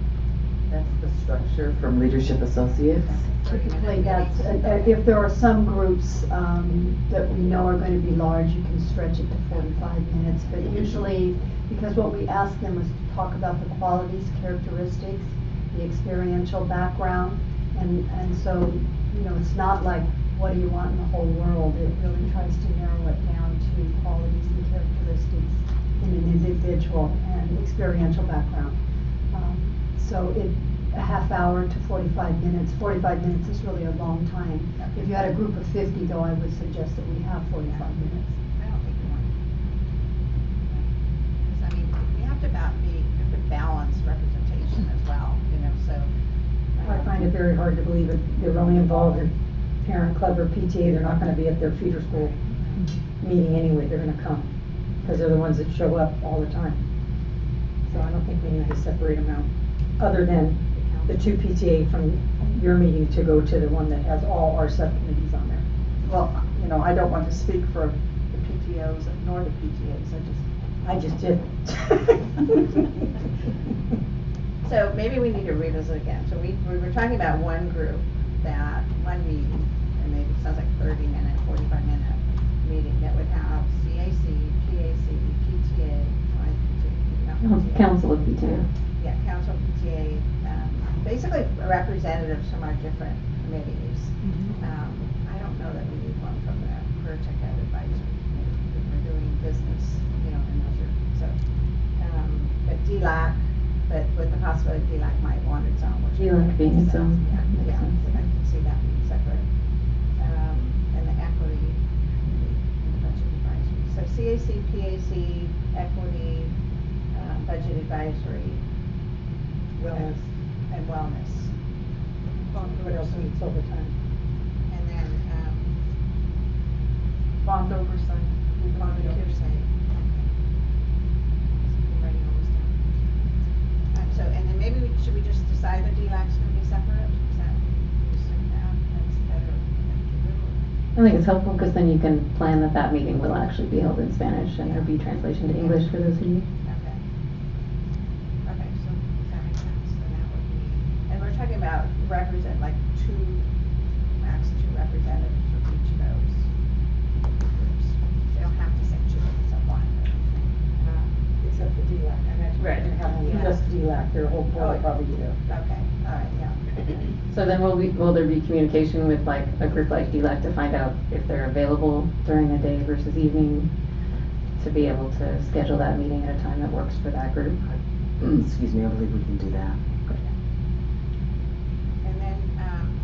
That's the structure from Leadership Associates. Typically, that's, if there are some groups that we know are going to be large, you can stretch it to 45 minutes. But usually, because what we ask them is to talk about the qualities, characteristics, the experiential background. And so, it's not like, what do you want in the whole world? It really tries to narrow it down to qualities and characteristics in an individual and experiential background. So a half hour to 45 minutes. 45 minutes is really a long time. If you had a group of 50, though, I would suggest that we have 45 minutes. I don't think we want. Because, we have to balance representation as well, so. I find it very hard to believe that they're really involved in parent club or PTA, they're not gonna be at their feeder school meeting anyway, they're gonna come, because they're the ones that show up all the time. So I don't think we need to separate them out, other than the 2 PTA from your meeting to go to the one that has all our subcommittees on there. Well, I don't want to speak for the PTOs nor the PTAs, I just did. So maybe we need to revisit again. So we were talking about one group, one meeting, and maybe it sounds like 30-minute, 45-minute meeting that would have CAC, PAC, PTA, Council of PTA. Yeah, Council PTA, basically representatives from our different committees. I don't know that we need one from the Career Tech Ed Advisory Committee if we're doing business, in Measure. So, but DLAC, but with the possibility DLAC might want its own. DLAC being its own. Yeah, I can see that being separate. And the equity and the budget advisory. So CAC, PAC, equity, budget advisory, Wellness. and wellness. What else meets all the time? And then, Bond oversight. bond oversight. I'm writing all this down. So, and then maybe should we just decide that DLAC's gonna be separate? Is that, that's better than to do? I think it's helpful because then you can plan that meeting will actually be held in Spanish and there'll be translation to English for those of you. Okay. Okay, so that makes sense, then that would be, and we're talking about max 2 representatives for each of those groups. They don't have to send 2, it's a one. Except for DLAC, I imagine Right. you're gonna Yeah. have just DLAC, their whole board will probably be there. Okay, all right, yeah. So then will there be communication with like a group like DLAC to find out if they're available during the day versus evening to be able to schedule that meeting at a time that works for that group? Excuse me, I believe we can do that. And then,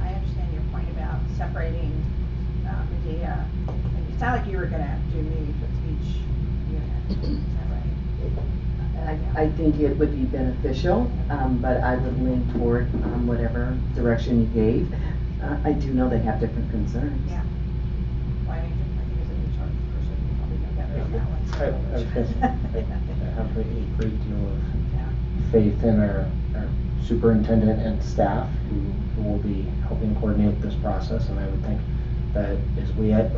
I understand your point about separating, Medea. It sounded like you were gonna do meetings with each unit, is that right? I think it would be beneficial, but I would lean toward whatever direction you gave. I do know they have different concerns. Yeah. Why don't you, I think as an HR person, you probably know better on that one. I was gonna say, I have a great deal of Yeah. faith in our superintendent and staff who will be helping coordinate this process, and I would think that as we, as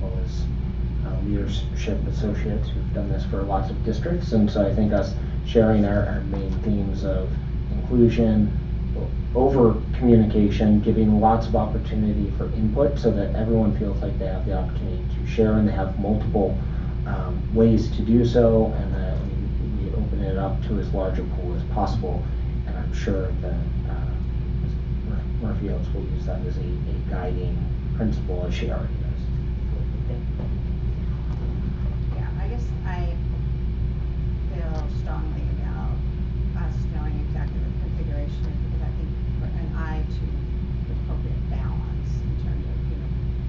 well as leadership associates who've done this for lots of districts, and so I think us sharing our main themes of inclusion, over communication, giving lots of opportunity for input so that everyone feels like they have the opportunity to share and they have multiple ways to do so, and that we open it up to as large a pool as possible. And I'm sure that Murphy Oaks will use that as a guiding principle as she already does. Yeah, I guess I feel strongly about us knowing exactly what the configuration is, because I think for an eye to the appropriate balance in terms of,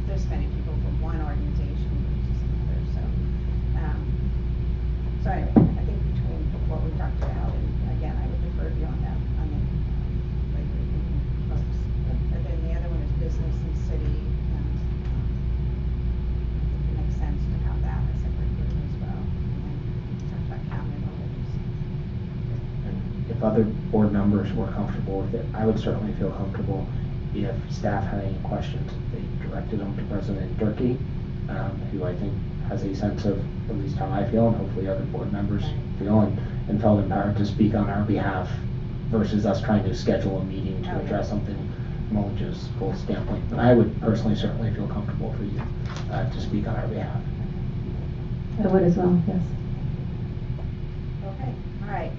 this many people from one organization versus another, so. So anyway, I think between what we talked about, and again, I would defer to you on that, on the, labor union folks. But then the other one is business and city, and, it makes sense to have that as a separate group as well. And then talk about cabinet holders. And if other board members were comfortable with it, I would certainly feel comfortable if staff had any questions, they directed them to President Durkee, who I think has a sense of at least how I feel and hopefully other board members feel, and felt empowered to speak on our behalf versus us trying to schedule a meeting to address something from a logistical standpoint. But I would personally certainly feel comfortable for you to speak on our behalf. I would as well, yes. Okay, all right.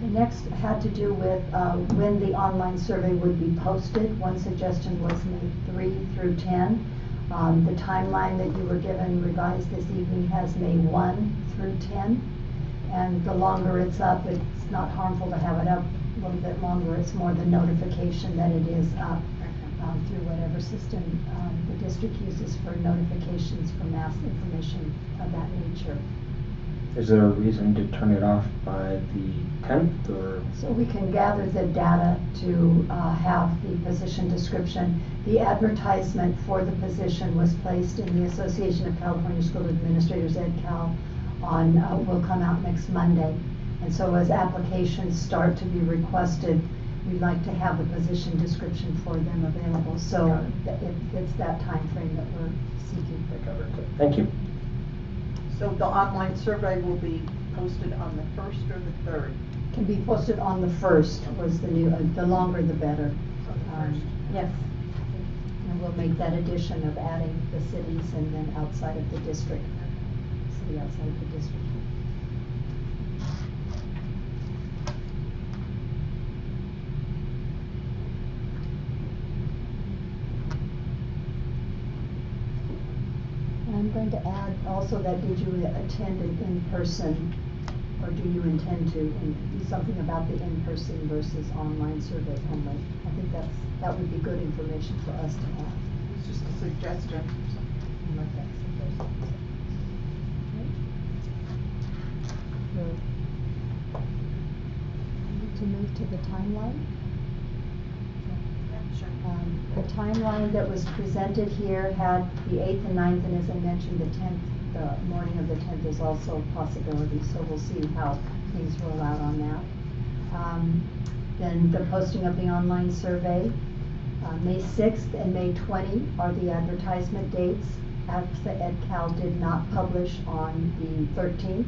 The next had to do with when the online survey would be posted. One suggestion was May 3 through 10. The timeline that you were given revised this evening has May 1 through 10. And the longer it's up, it's not harmful to have it up a little bit longer. It's more the notification that it is up through whatever system the district uses for notifications for mass information of that nature. Is there a reason to turn it off by the 10th, or? So we can gather the data to have the position description. The advertisement for the position was placed in the Association of California School Administrators, EdCal, on, will come out next Monday. And so as applications start to be requested, we'd like to have the position description for them available. So it's that time frame that we're seeking. Thank you. So the online survey will be posted on the 1st or the 3rd? Can be posted on the 1st was the new, the longer the better. Yes. And we'll make that addition of adding the cities and then outside of the district, city outside of the district. And I'm going to add also that did you attend an in-person, or do you intend to do something about the in-person versus online survey only? I think that would be good information for us to have. It's just a suggestion. Like that suggestion. Okay. Need to move to the timeline. The timeline that was presented here had the 8th and 9th, and as I mentioned, the 10th, the morning of the 10th is also a possibility, so we'll see how things roll out on that. Then the posting of the online survey, May 6th and May 20 are the advertisement dates. AFSA EdCal did not publish on the 13th,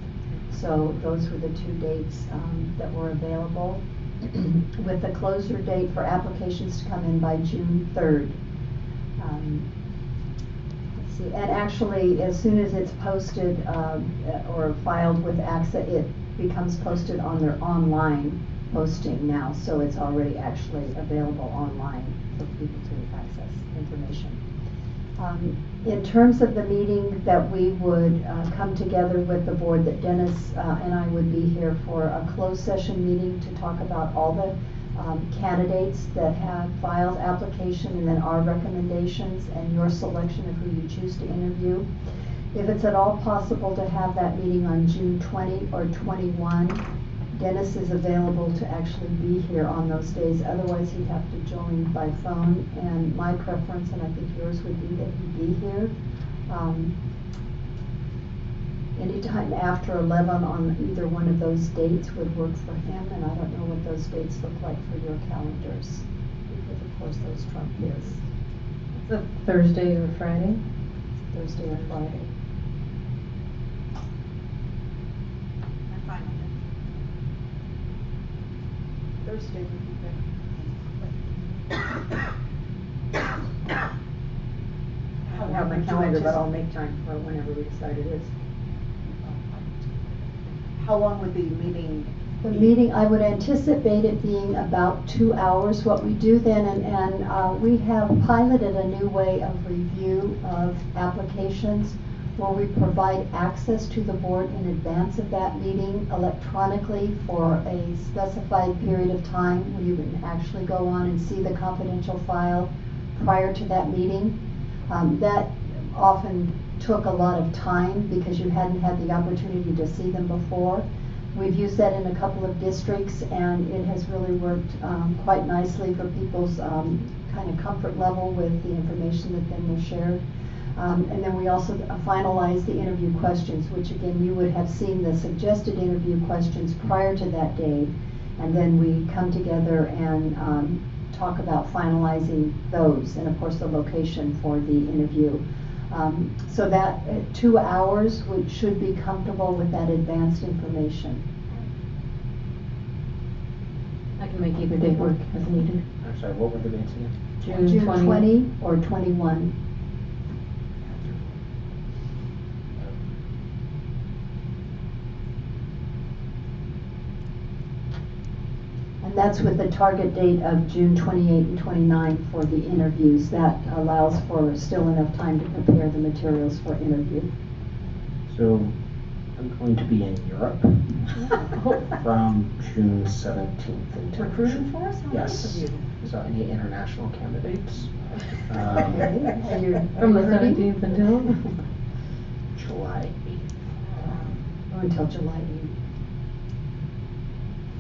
so those were the 2 dates that were available, with the closure date for applications to come in by June 3rd. Let's see, and actually, as soon as it's posted or filed with AXA, it becomes posted on their online posting now, so it's already actually available online for people to access information. In terms of the meeting that we would come together with the board, that Dennis and I would be here for a closed session meeting to talk about all the candidates that have filed application, and then our recommendations and your selection of who you choose to interview. If it's at all possible to have that meeting on June 20 or 21, Dennis is available to actually be here on those days. Otherwise, he'd have to join by phone. And my preference, and I think yours, would be that he be here. Anytime after 11 on either one of those dates would work for him. And I don't know what those dates look like for your calendars, because of course those trump his. It's a Thursday or Friday? Thursday or Friday. I'm fine with it. Thursday would be better. I don't have my calendar, but I'll make time for it whenever we decide it is. How long would the meeting The meeting, I would anticipate it being about 2 hours. What we do then, and we have piloted a new way of review of applications where we provide access to the board in advance of that meeting electronically for a specified period of time where you can actually go on and see the confidential file prior to that meeting. That often took a lot of time because you hadn't had the opportunity to see them before. We've used that in a couple of districts, and it has really worked quite nicely for people's kind of comfort level with the information that then was shared. And then we also finalize the interview questions, which again, you would have seen the suggested interview questions prior to that day. And then we come together and talk about finalizing those, and of course the location for the interview. So that 2 hours should be comfortable with that advanced information. I can make either date work as needed. I'm sorry, what were the dates again? June 20 or 21. And that's with the target date of June 28 and 29 for the interviews. That allows for still enough time to prepare the materials for interview. So I'm going to be in Europe from June 17th until. Recruiting for us? How nice Yes. of you. So any international candidates? And you're From the recruiting? 17th until? July 8th. Or until July 8.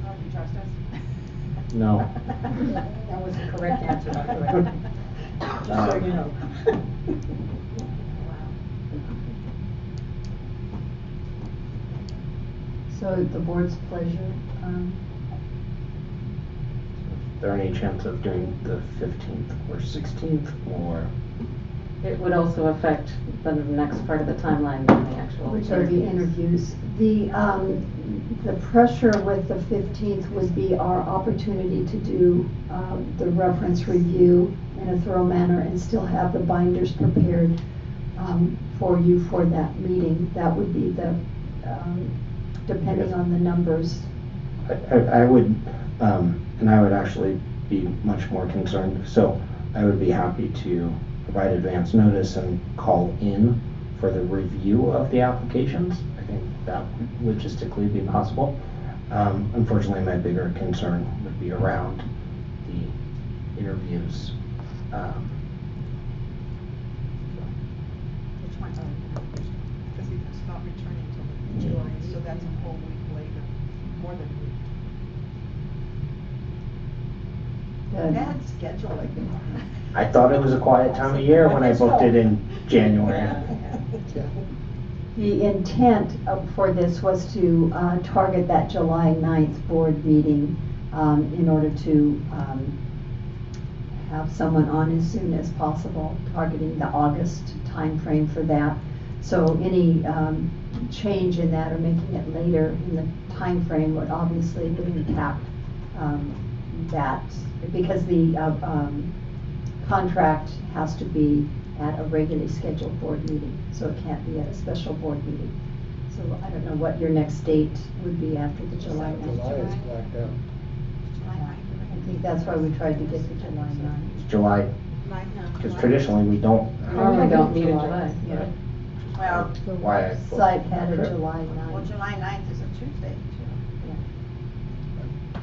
Oh, you trust us? No. That was the correct answer, by the way. Just so you know. So at the board's pleasure. Is there any chance of doing the 15th or 16th or? It would also affect the next part of the timeline than the actual. Which are the interviews. The pressure with the 15th would be our opportunity to do the reference review in a thorough manner and still have the binders prepared for you for that meeting. That would be the, depending on the numbers. I would, and I would actually be much more concerned. So I would be happy to provide advance notice and call in for the review of the applications. I think that would logistically be possible. Unfortunately, my bigger concern would be around the interviews. Which one? Because he's not returning till July, so that's a whole week later, more than a week. Bad scheduling. I thought it was a quiet time of year when I booked it in January. The intent for this was to target that July 9th board meeting in order to have someone on as soon as possible, targeting the August timeframe for that. So any change in that or making it later in the timeframe would obviously impact that, because the contract has to be at a regularly scheduled board meeting, so it can't be at a special board meeting. So I don't know what your next date would be after the July 9th. July is blacked out. I think that's why we tried to get to July 9th. July, because traditionally we don't. Normally don't meet in July. Yeah. Well, The Why I- website had a July 9th. well, July 9th is a Tuesday, too.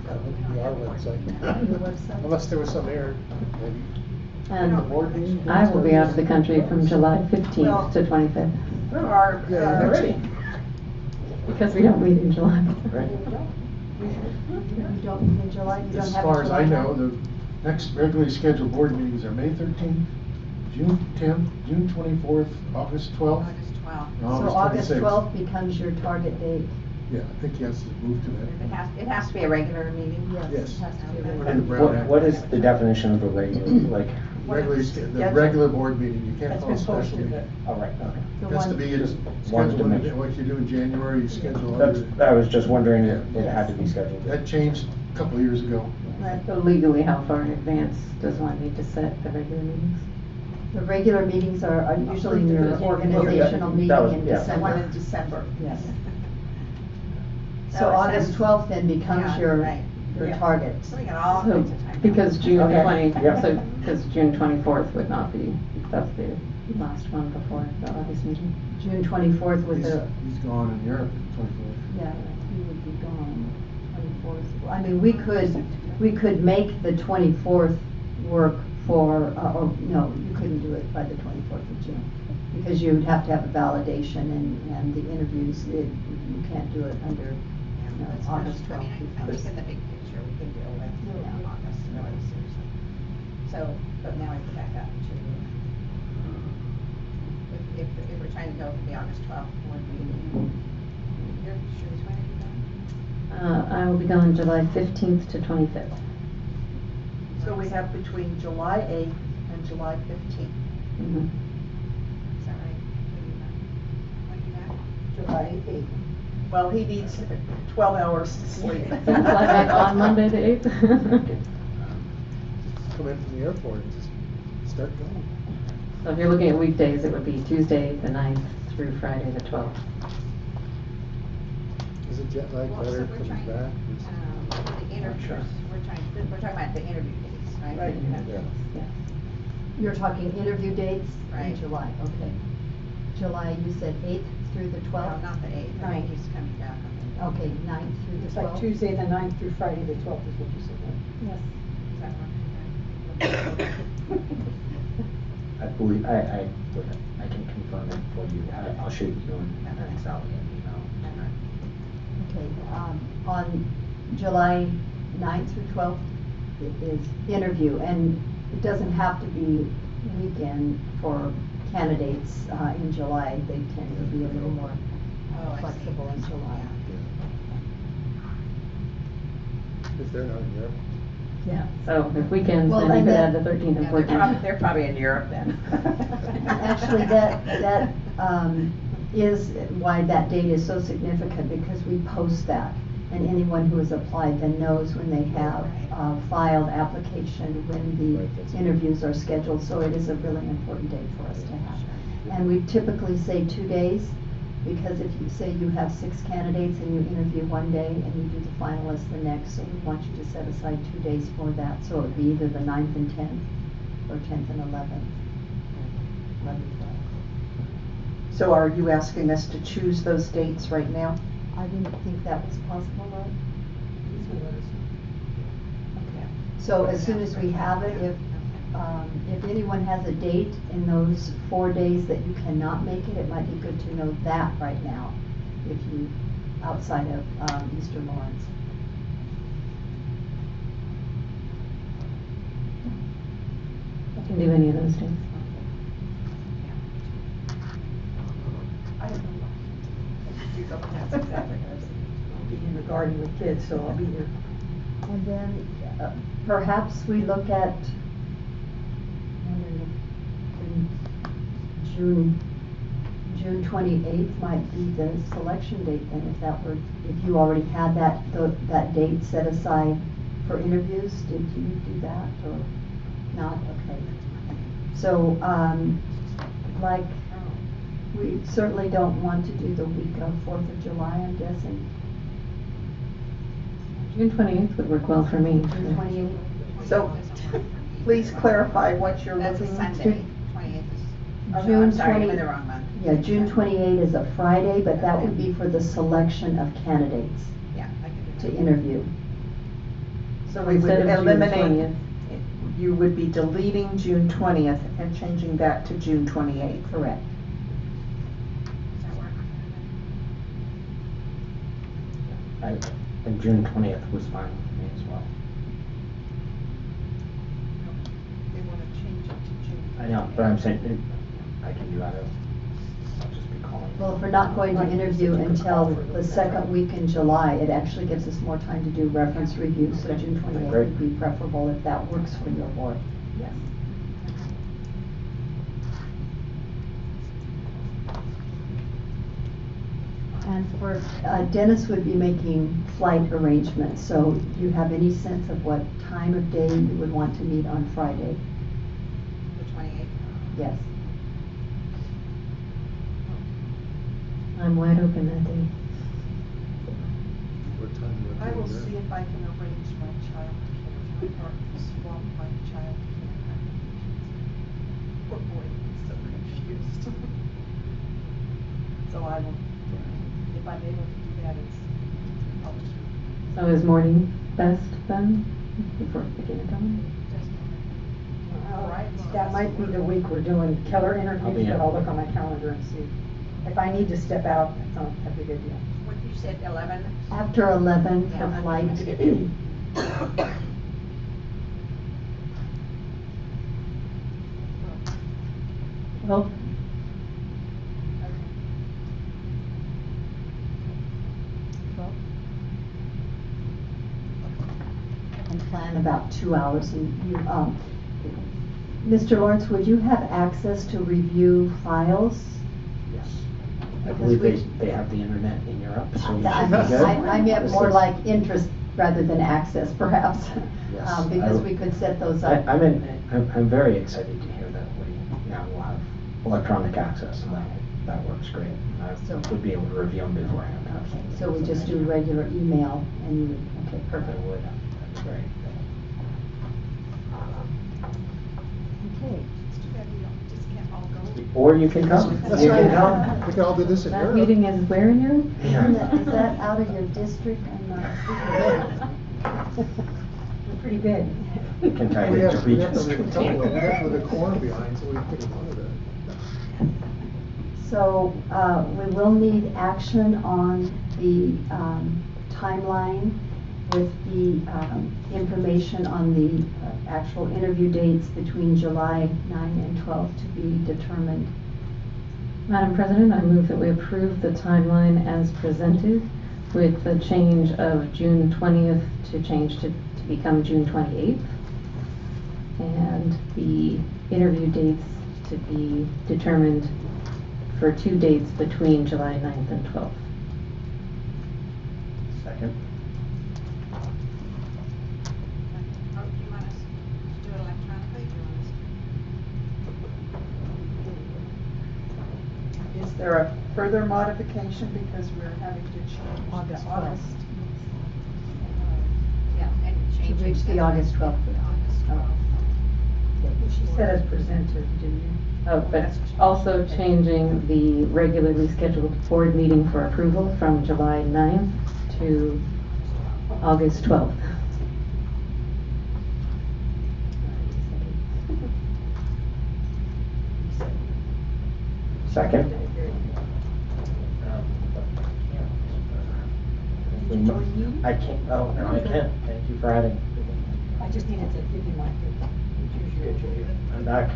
That would be our website. Your website? Unless there was some error, maybe. And The board meeting? I will be out of the country from July 15th to 25th, Our, Yeah, Ready? because we don't meet in July. Right. You don't, in July, you don't have As a far as I July know, 9th? the next regularly scheduled board meetings are May 13th, June 10th, June 24th, August 12th. August 12th. and So August 26th. 12th becomes your target date. Yeah, I think he has to move to that. It has to be a regular meeting. Yes. It has to be a Put in regular. the And Brown what Act. is the definition of a regular, like? Regularly, the regular board meeting, you can't That's call a been special posted, meeting. Oh, right, okay. The Has to one- be Just wanted scheduled, to make sure. what you do in January, you schedule. That's, under- I was just wondering if it had to be scheduled. That changed a couple of years ago. So legally, how far in advance does one need to set the regular meetings? The regular meetings are usually your organizational meeting That was- in yeah. The one December. in December. Yes. That So was August sense. 12th then becomes Yeah, your, right. your Yeah. target. So we got all So, kinds of time. because June Okay. 20, Yeah. so, because June 24th would not be, that's the last one before the August meeting. June 24th was He's a, he's gone in Europe, 24th. yeah, he would be gone, 24th. I mean, we could make the 24th work for, or, no, you couldn't do it by the 24th of June. Because you'd have to have a validation and the interviews, you can't do it under, August 12th. I think in the big picture, we can deal with, August, really seriously. So, but now I go back up to if we're trying to go for the August 12th board meeting. You're sure it's going to be done? I will be gone July 15th to 25th. So we have between July 8th and July 15th. Mhm. Is that right? When are you back? July 8th. Well, he needs 12 hours to sleep. So fly back on Monday the 8th? Come in from the airport and just start going. So if you're looking at weekdays, it would be Tuesday the 9th through Friday the 12th. Is it jet lag Well, so better we're coming trying, back? the interviews, we're talking about the interview dates, right? Right. Yeah. Yes. You're talking interview dates Right. in July, okay. July, you said 8th through the Well, 12th? not the 8th, the 9th is coming back. Okay, 9th through the 12th? It's like Tuesday the 9th through Friday the 12th is what you said, right? Yes. Does that work? I believe, I can confirm it for you. I'll shoot you an Excel email. Okay, on July 9th through 12th is interview, and it doesn't have to be weekend for candidates in July. They tend to be a little more Oh, I see. flexible in July. If they're not in Europe. Yeah. So if weekends, Well, then you and could that- add the 13th and Yeah, 14th. they're probably in Europe then. Actually, that is why that date is so significant, because we post that. And anyone who has applied then knows when they have filed application, when the interviews are scheduled. So it is a really important date for us to have. And we typically say 2 days, because if you say you have 6 candidates and you interview one day and you do the finalists the next, so we want you to set aside 2 days for that. So it would be either the 9th and 10th, or 10th and 11th. 11th, 12th. So are you asking us to choose those dates right now? I didn't think that was possible, right? Okay. So as soon as we have it, if anyone has a date in those 4 days that you cannot make it, it might be good to know that right now, if you, outside of Easter Lawrence. I can do any of those days. I have no That's exactly what I was thinking. I'll be in the garden with kids, so I'll be here. And then perhaps we look at June 28th might be the selection date then, if that were, if you already had that date set aside for interviews. Did you do that or not? Okay. So, like, we certainly don't want to do the week of 4th of July, I'm guessing. June 28th would work well for me. June 28th. So please clarify what you're That's a looking Sunday, to. 28th is, oh, no, June I'm sorry, I'm 20 in the wrong month. Yeah, June 28 is a Friday, but that would be for the selection of candidates Yeah, I can do to that. interview. So we would Instead of June eliminate, 20th. you would be deleting June 20th and changing that to June 28th. Correct. Does that work? And June 20th was fine with me as well. They want to change it to June. I know, but I'm saying, I can do either. I'll just be calling. Well, if we're not going to interview until the second week in July, it actually gives us more time to do reference review, so June 28th Great. would be preferable if that works for your board. Yes. And for, Dennis would be making flight arrangements, so do you have any sense of what time of day you would want to meet on Friday? The 28th. Yes. I'm wide open that day. What time do you I have to will be there? see if I can arrange my childcare, or swap my childcare. Poor boy, he's so confused. So I will, if I'm able to do that, I'll just. So is morning best then, before picking a time? All right. That might be the week we're doing killer I'll be interviews, but in. I'll look on my calendar and see. If I need to step out, that'd be a good deal. What you said, 11? After 11 Yeah, for I'm- flight. Well, plan about 2 hours. And you, Mr. Lawrence, would you have access to review files? Yes. I Because believe we- they have the internet in Europe, so we I should be good. I meant more like interest rather than access, perhaps. Yes, Because I- we could set those up. I'm very excited to hear that we now will have electronic access, and that works great. So- I would be able to review them beforehand, absolutely. So we just do regular email and you, okay, I perfect. would, that'd be great. Okay. It's too bad we don't, just can't all go. Or you can come, That's you right. can come. We can all do this in That Europe. meeting is where in Europe? Is that out of your district? I'm not. We're pretty big. We can tie We it into have to leave regions. a couple of, we have to leave a corn behind, so we couldn't monitor it. So, we will need action on the, timeline with the, information on the actual interview dates between July 9 and 12 to be determined. Madam President, I move that we approve the timeline as presented with the change of June 20th to become June 28th. And the interview dates to be determined for 2 dates between July 9th and 12th. Second. Oh, do you want us to do it electronically? Is there a further modification because we're having to change August the 12th. August? Yeah, and To change. reach the August 12th. August 12th. She said as presented, didn't you? Oh, but also changing the regularly scheduled board meeting for approval from July 9th to August 12th. Second. I can't, oh, no, I can't. Thank you for adding. I just needed to give you my. I'm back.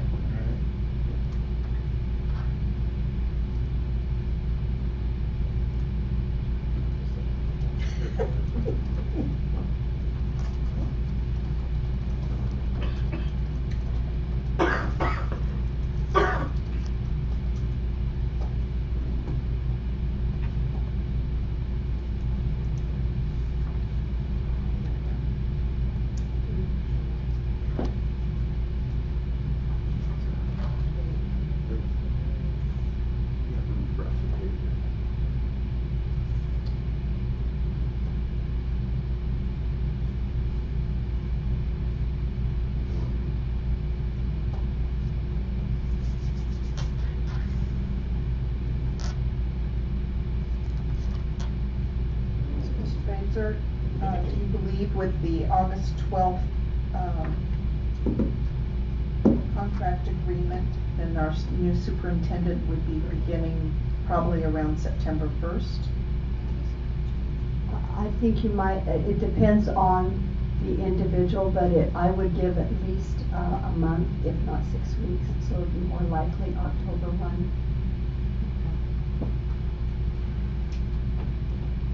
Mr. Spencer, do you believe with the August 12th contract agreement, then our new superintendent would be beginning probably around September 1st? I think you might, it depends on the individual, but I would give at least a month, if not 6 weeks, so it'd be more likely October 1.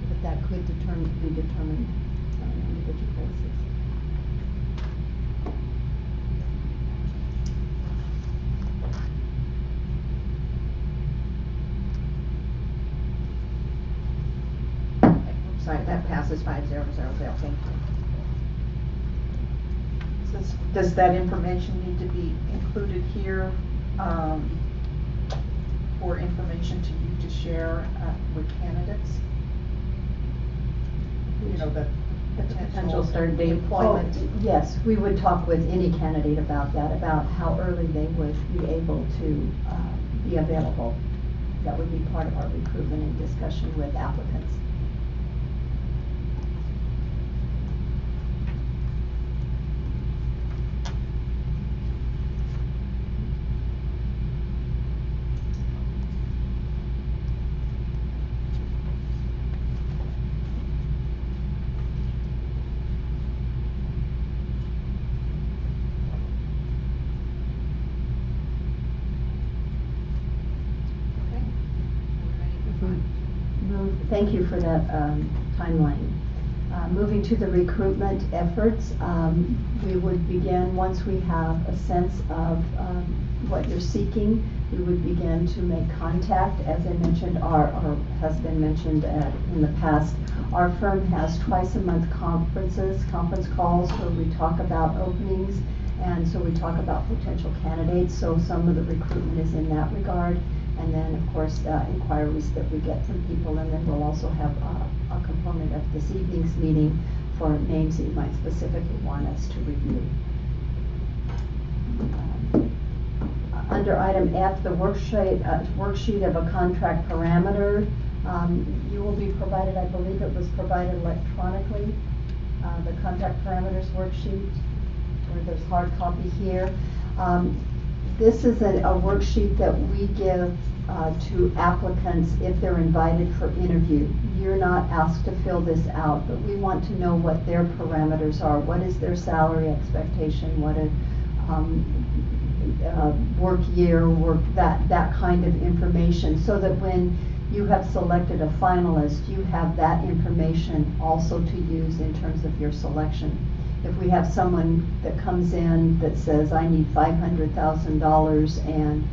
But that could be determined on an individual basis. Sorry, that passes 5-0-0, thank you. Does that information need to be included here for information to you to share with candidates? You know, the Potential start date. employment. Oh, yes, we would talk with any candidate about that, about how early they would be able to be available. That would be part of our recruitment and discussion with applicants. Okay. We're ready for fun. Thank you for that timeline. Moving to the recruitment efforts, we would begin, once we have a sense of what you're seeking, we would begin to make contact. As I mentioned, or has been mentioned in the past, our firm has twice a month conference calls where we talk about openings, and so we talk about potential candidates. So some of the recruitment is in that regard. And then, of course, inquiries that we get from people, and then we'll also have a component of this evening's meeting for names that you might specifically want us to review. Under item F, the worksheet of a contract parameter, you will be provided, I believe it was provided electronically, the contract parameters worksheet, or there's hard copy here. This is a worksheet that we give to applicants if they're invited for interview. You're not asked to fill this out, but we want to know what their parameters are. What is their salary expectation? What a work year, that kind of information, so that when you have selected a finalist, you have that information also to use in terms of your selection. If we have someone that comes in that says, I need $500,000 and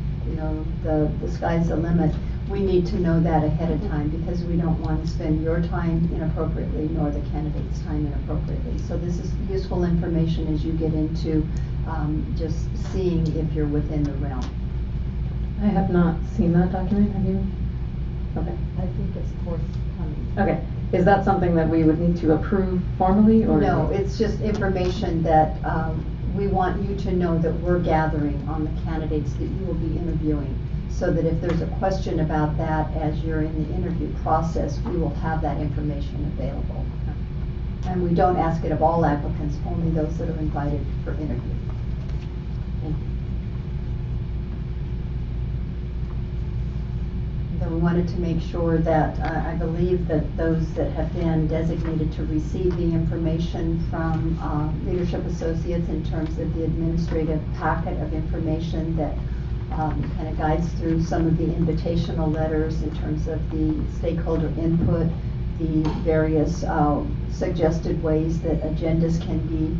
the sky's the limit, we need to know that ahead of time, because we don't want to spend your time inappropriately nor the candidate's time inappropriately. So this is useful information as you get into just seeing if you're within the realm. I have not seen that document, have you? Okay. I think it's forthcoming. Okay, is that something that we would need to approve formally, or? No, it's just information that we want you to know that we're gathering on the candidates that you will be interviewing, so that if there's a question about that as you're in the interview process, we will have that information available. And we don't ask it of all applicants, only those that are invited for interview. Thank you. Then we wanted to make sure that, I believe that those that have been designated to receive the information from Leadership Associates in terms of the administrative packet of information that kind of guides through some of the invitational letters in terms of the stakeholder input, the various suggested ways that agendas can be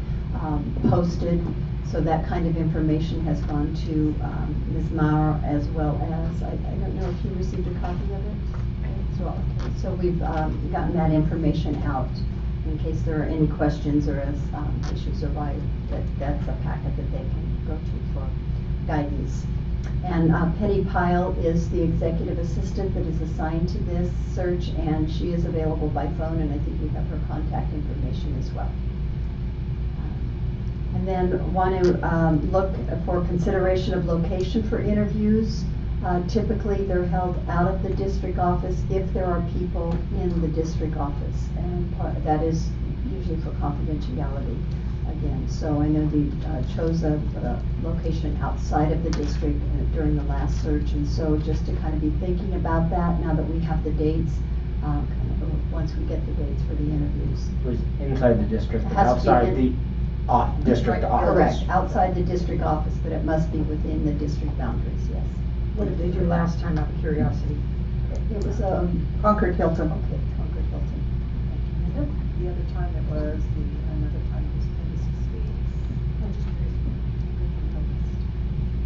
posted. So that kind of information has gone to Ms. Maurer, as well as, I don't know if you received a copy of it? So we've gotten that information out in case there are any questions or as issues arise, that's a packet that they can go to for guidance. And Penny Pyle is the executive assistant that is assigned to this search, and she is available by phone, and I think we have her contact information as well. And then want to look for consideration of location for interviews. Typically, they're held out of the district office if there are people in the district office, and that is usually for confidentiality again. So I know they chose a location outside of the district during the last search, and so just to kind of be thinking about that now that we have the dates, once we get the dates for the interviews. It was inside the district, but It has to be outside in- the district office. Correct, outside the district office, but it must be within the district boundaries, yes. What did they do last time, out of curiosity? It was, Concord Hilton. okay, Concord Hilton. The other time it was, another time it was Pegasus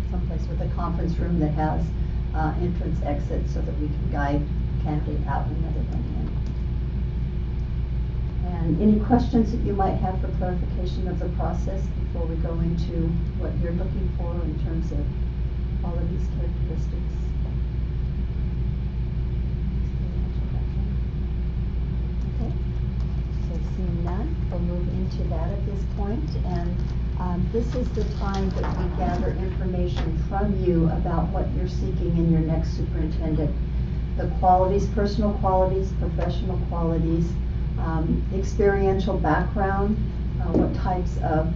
Someplace with a conference room that has entrance exits so that we can guide candidate out and another one in. And any questions that you might have for clarification of the process before we go into what you're looking for in terms of all of these characteristics? Okay, so seeing none, we'll move into that at this point. And this is the time that we gather information from you about what you're seeking in your next superintendent. The qualities, personal qualities, professional qualities, experiential background, what types of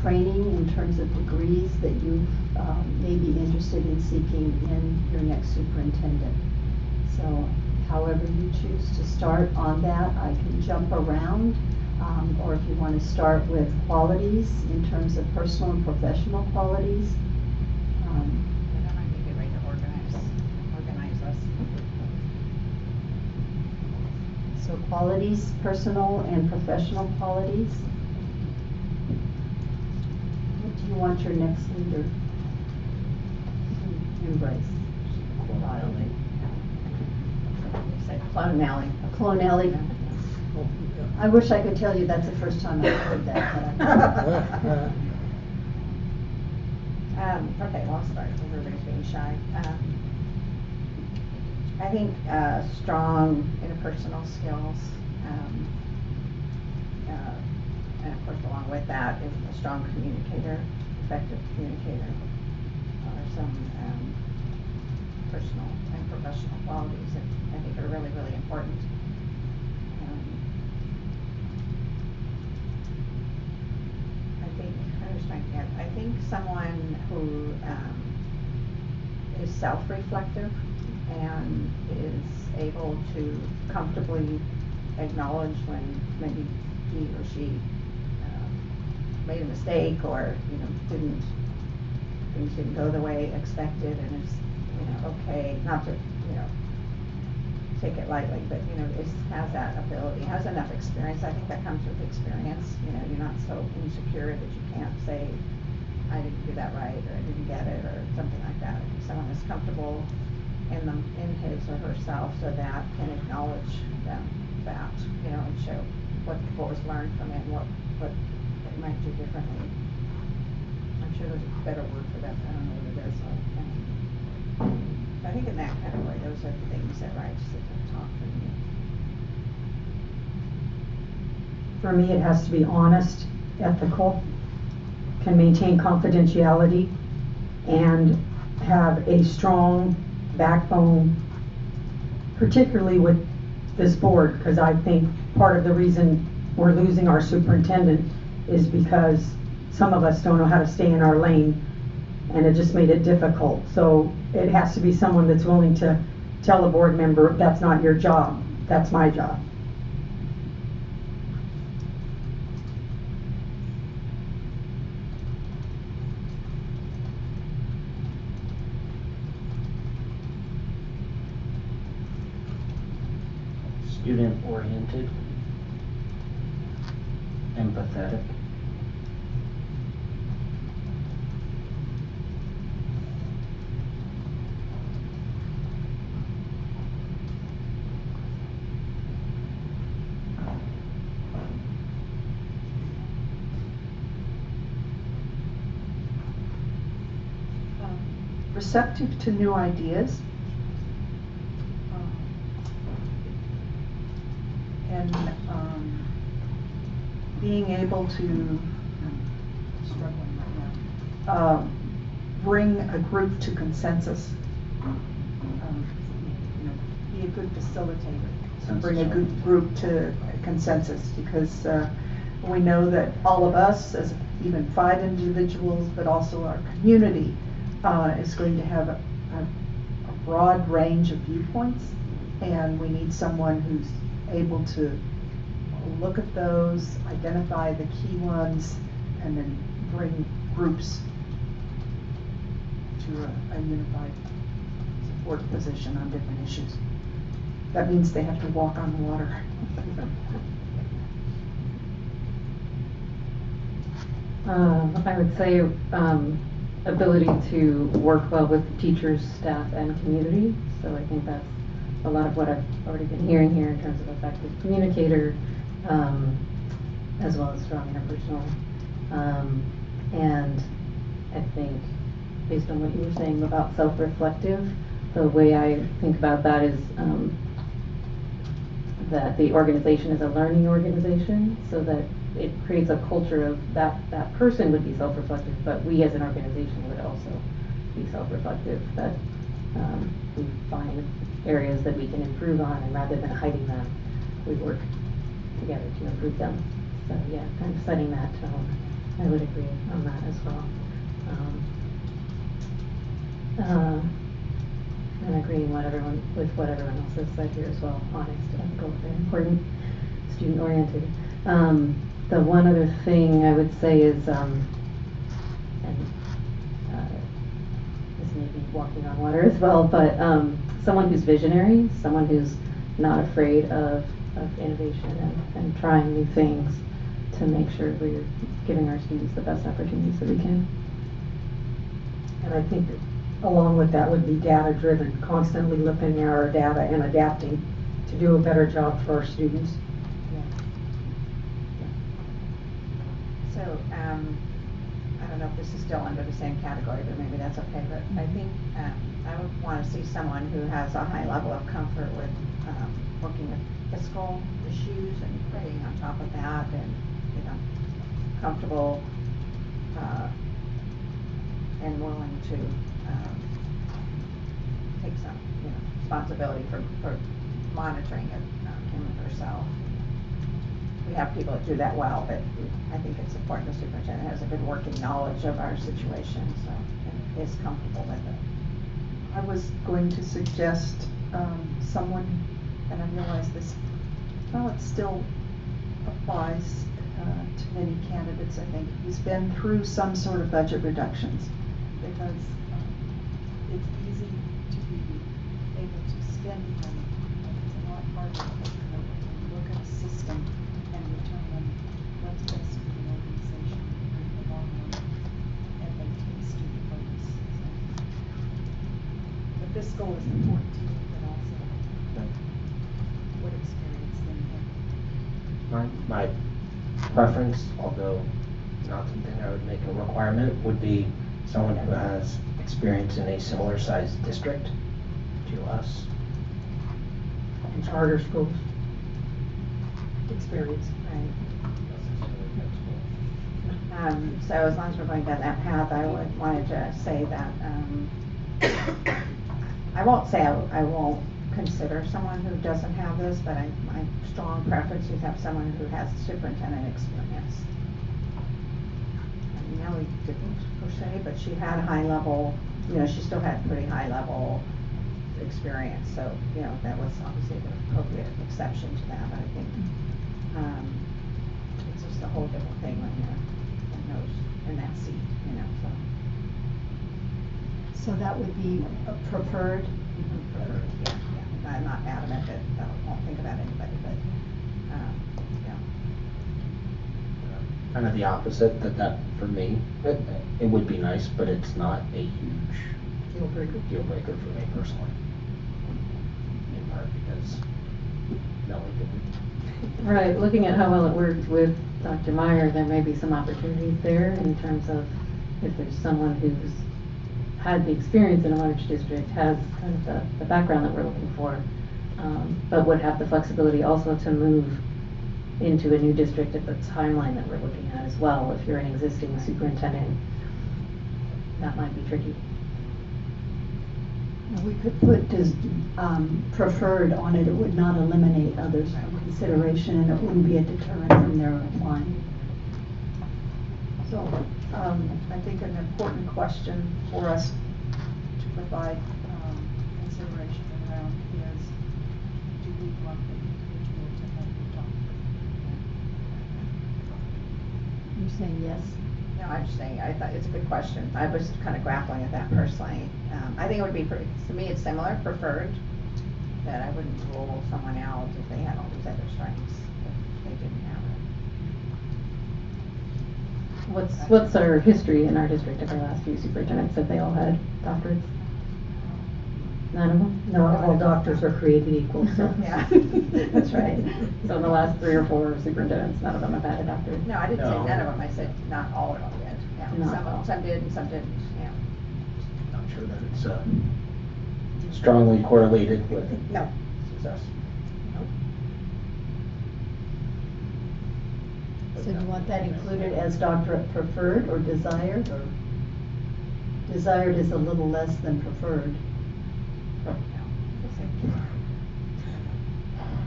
training in terms of degrees that you may be interested in seeking in your next superintendent. So however you choose to start on that, I can jump around, or if you want to start with qualities in terms of personal and professional qualities. I might be a good way to organize us. So qualities, personal and professional qualities. What do you want your next leader to embrace? Clonality. Clonality. I wish I could tell you that's the first time I've heard that, but Okay, well, I'll start. Everybody's being shy. I think strong interpersonal skills, and of course, along with that is a strong communicator, effective communicator, are some personal and professional qualities that I think are really, really important. I think someone who is self-reflective and is able to comfortably acknowledge when maybe he or she made a mistake or things didn't go the way expected, and is okay, not to take it lightly, but has that ability, has enough experience. I think that comes with experience. You're not so insecure that you can't say, I didn't do that right, or I didn't get it, or something like that. I think someone is comfortable in his or herself, so that can acknowledge that, and show what was learned from it, and what they might do differently. I'm sure there's a better word for that, but I don't know what it is. So I think in that category, those are the things that rise to the top for me. For me, it has to be honest, ethical, can maintain confidentiality, and have a strong backbone, particularly with this board, because I think part of the reason we're losing our superintendent is because some of us don't know how to stay in our lane, and it just made it difficult. So it has to be someone that's willing to tell a board member, that's not your job, that's my job. Student-oriented, empathetic, receptive to new ideas, and being able to struggling right now, bring a group to consensus, be a good facilitator, bring a good group to consensus, because we know that all of us, as even 5 individuals, but also our community, is going to have a broad range of viewpoints, and we need someone who's able to look at those, identify the key ones, and then bring groups to a unified support position on different issues. That means they have to walk on water. I would say ability to work well with teachers, staff, and community. So I think that's a lot of what I've already been hearing here in terms of effective communicator, as well as strong interpersonal. And I think, based on what you were saying about self-reflective, the way I think about that is that the organization is a learning organization, so that it creates a culture of that person would be self-reflective, but we as an organization would also be self-reflective, that we find areas that we can improve on, and rather than hiding them, we work together to improve them. So yeah, kind of setting that tone. I would agree on that as well. And agreeing with what everyone else has said here as well. Honest, ethical, very important, student-oriented. The one other thing I would say is, this may be walking on water as well, but someone who's visionary, someone who's not afraid of of innovation and trying new things to make sure we're giving our students the best opportunities that we can. And I think along with that would be data-driven, constantly looking at our data and adapting to do a better job for our students. So, I don't know if this is still under the same category, but maybe that's okay, but I think, I would want to see someone who has a high level of comfort with, working with fiscal issues and being on top of that and, you know, comfortable, and willing to, take some, you know, responsibility for monitoring it, him or herself. We have people that do that well, but I think it's important the superintendent has a good working knowledge of our situation, so, and is comfortable with it. I was going to suggest someone, and I realize this, well, it still applies to many candidates, I think, who's been through some sort of budget reductions. Because it's easy to be able to spend money, but it's a lot harder to look at a system and determine what's best for the organization in the long run and maintain student focus. So the fiscal is important to me, but also what experience they have. My preference, although not something I would make a requirement, would be someone who has experience in a similar sized district to us. In charter schools. Experience. So as long as we're going down that path, I would wanted to say that, I won't say I won't consider someone who doesn't have this, but my strong preference is to have someone who has superintendent experience. Nellie didn't per se, but she had a high level, you know, she still had pretty high level experience, so, you know, that was obviously the appropriate exception to that, but I think, it's just a whole different thing when you're in that seat, you know, so. So that would be a preferred? Preferred, yeah. I'm not adamant that I won't think about anybody, but, yeah. Kind of the opposite, that for me, it would be nice, but it's not a huge Deal breaker. deal breaker for me personally. In part because Nellie didn't. Right, looking at how well it worked with Dr. Meyer, there may be some opportunities there in terms of if there's someone who's had the experience in a large district, has kind of the background that we're looking for, but would have the flexibility also to move into a new district at the timeline that we're looking at as well. If you're an existing superintendent, that might be tricky. We could put just preferred on it. It would not eliminate others from consideration, and it wouldn't be a deterrent from their applying. So, I think an important question for us to provide consideration around is, do we want the individual to have the doctor? You're saying yes? No, I'm just saying, I thought it's a good question. I was kind of grappling with that personally. I think it would be, to me, it's similar, preferred, that I wouldn't rule someone out if they had all these other strengths, if they didn't have it. What's our history in our district of our last few superintendents? Have they all had doctorates? None of them? Not all doctors are created equal, so. Yeah, that's right. So in the last 3 or 4 superintendents, none of them have had a doctorate? No, I didn't say No. none of them, I said not all of them did. Yeah, Not all. some did and some didn't, yeah. Not sure that it's strongly correlated with No. success. So do you want that included as doctorate preferred or desired, or? Desired is a little less than preferred.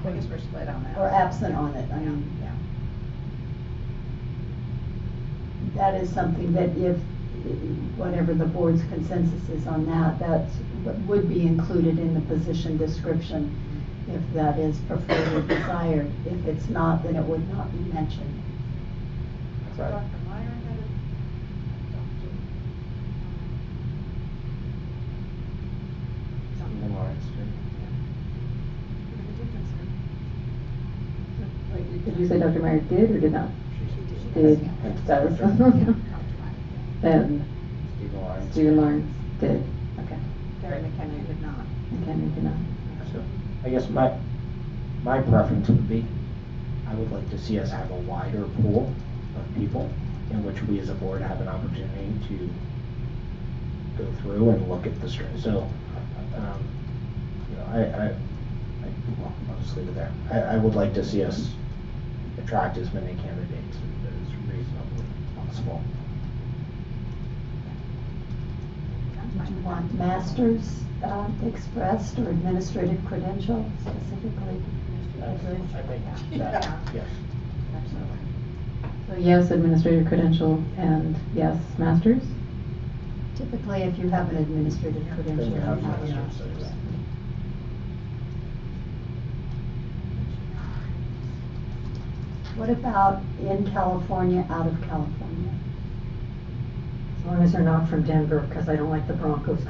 I guess we're split on that. Or absent on it, I mean. Yeah. That is something that if, whatever the board's consensus is on that, that would be included in the position description if that is preferred or desired. If it's not, then it would not be mentioned. Right. Dr. Meyer had a doctorate. In our history. What a difference. Did you say Dr. Merritt did or did not? She Did, And does. And Stephen Lawrence did, okay. Gary McHenry did not. McHenry did not. So, I guess my preference would be, I would like to see us have a wider pool of people in which we as a board have an opportunity to go through and look at the strength. So, you know, well, I'll just leave it there. I would like to see us attract as many candidates as reasonably possible. Would you want masters expressed or administrative credential specifically? I think that, yes. So yes, administrative credential, and yes, masters? Typically, if you have an administrative credential. Then you have you have masters, so masters. yeah. What about in California, out of California? As long as they're not from Denver, because I don't like the Broncos.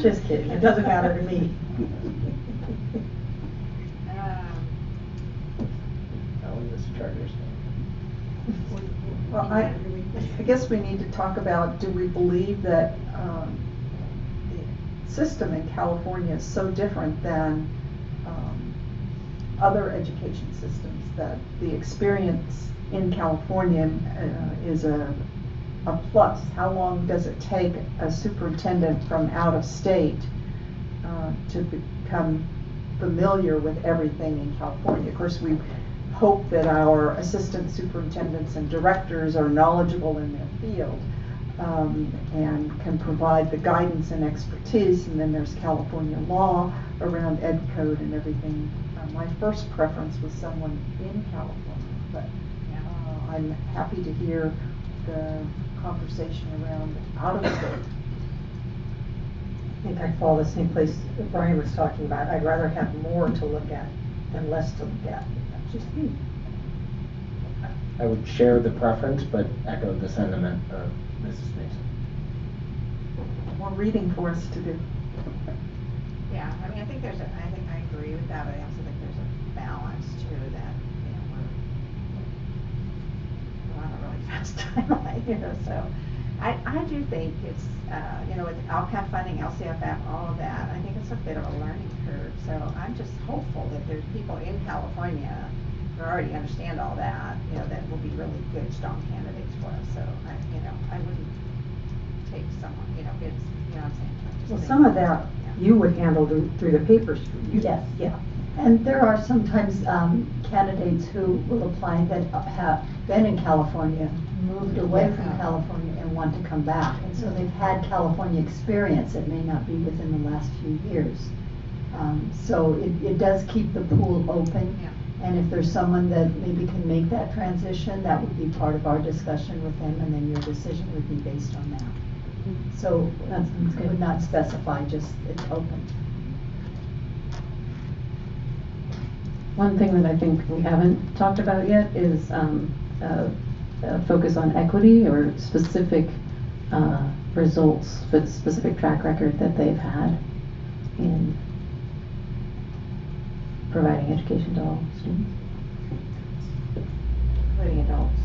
Just kidding, it doesn't matter to me. This Chargers game. Well, I guess we need to talk about, do we believe that the system in California is so different than other education systems, that the experience in California is a plus? How long does it take a superintendent from out of state to become familiar with everything in California? Of course, we hope that our assistant superintendents and directors are knowledgeable in their field and can provide the guidance and expertise, and then there's California law around ed code and everything. My first preference was someone in California, but I'm happy to hear the conversation around out of state. I think I fall the same place that Brian was talking about. I'd rather have more to look at than less to look at. That's just me. I would share the preference, but echo the sentiment of Mrs. Mason. More reading for us to do. Yeah, I mean, I think I agree with that, but I also think there's a balance too, that, you know, we're on a really fast timeline, you know, so I do think it's, you know, with LCAP funding, LCFF, all of that, I think it's a bit of a learning curve. So I'm just hopeful that there's people in California who already understand all that, you know, that will be really good, strong candidates for us. So I wouldn't take someone, you know, it's, you know what I'm saying? Just Well, think- some of that yeah. you would handle through the papers. Yes. Yeah. And there are sometimes candidates who will apply that have been in California, moved away from California and want to come back. And so they've had California experience. It may not be within the last few years. So it does keep the pool open. Yeah. And if there's someone that maybe can make that transition, that would be part of our discussion with them, and then your decision would be based on that. So it would not specify, just it's open. One thing that I think we haven't talked about yet is a focus on equity or specific results, but specific track record that they've had in providing education to all students. Including adults.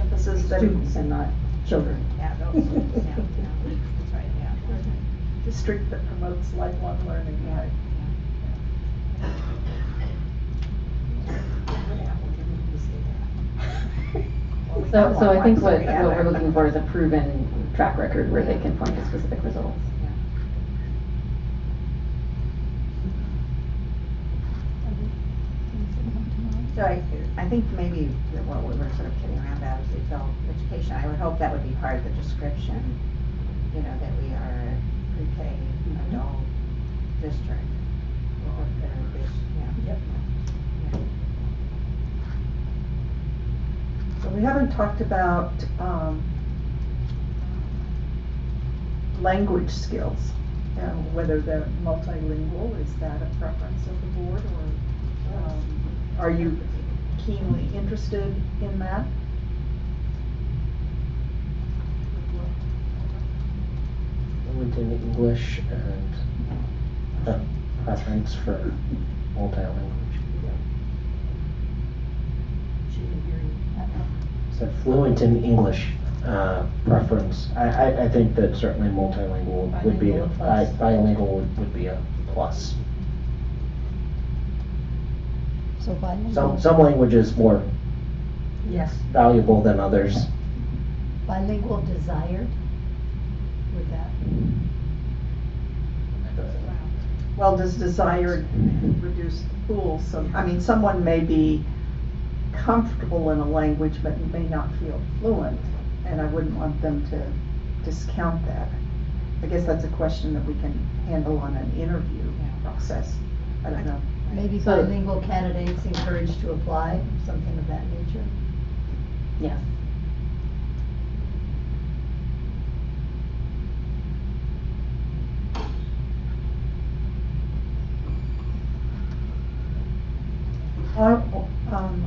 Emphasis that Students and not children. Yeah, adults, yeah, that's right, yeah. district that promotes lifelong learning, right? So I think what we're looking for is a proven track record where they can point to specific results. So I think maybe what we were sort of kidding around about is the adult education. I would hope that would be part of the description, you know, that we are a pre-K adult district. Yep. So we haven't talked about language skills, whether they're multilingual. Is that a preference of the board, or are you keenly interested in that? Fluent in English and preference for multilingual. So fluent in English, preference. I think that certainly multilingual would be, Bilingual a plus. bilingual would be a plus. So bilingual. Some languages more Yes. valuable than others. Bilingual desired, would that? Well, does desired reduce the pool? So, I mean, someone may be comfortable in a language but may not feel fluent, and I wouldn't want them to discount that. I guess that's a question that we can handle on an interview process. I don't know. Maybe So- bilingual candidates encouraged to apply, something of that nature? Yes.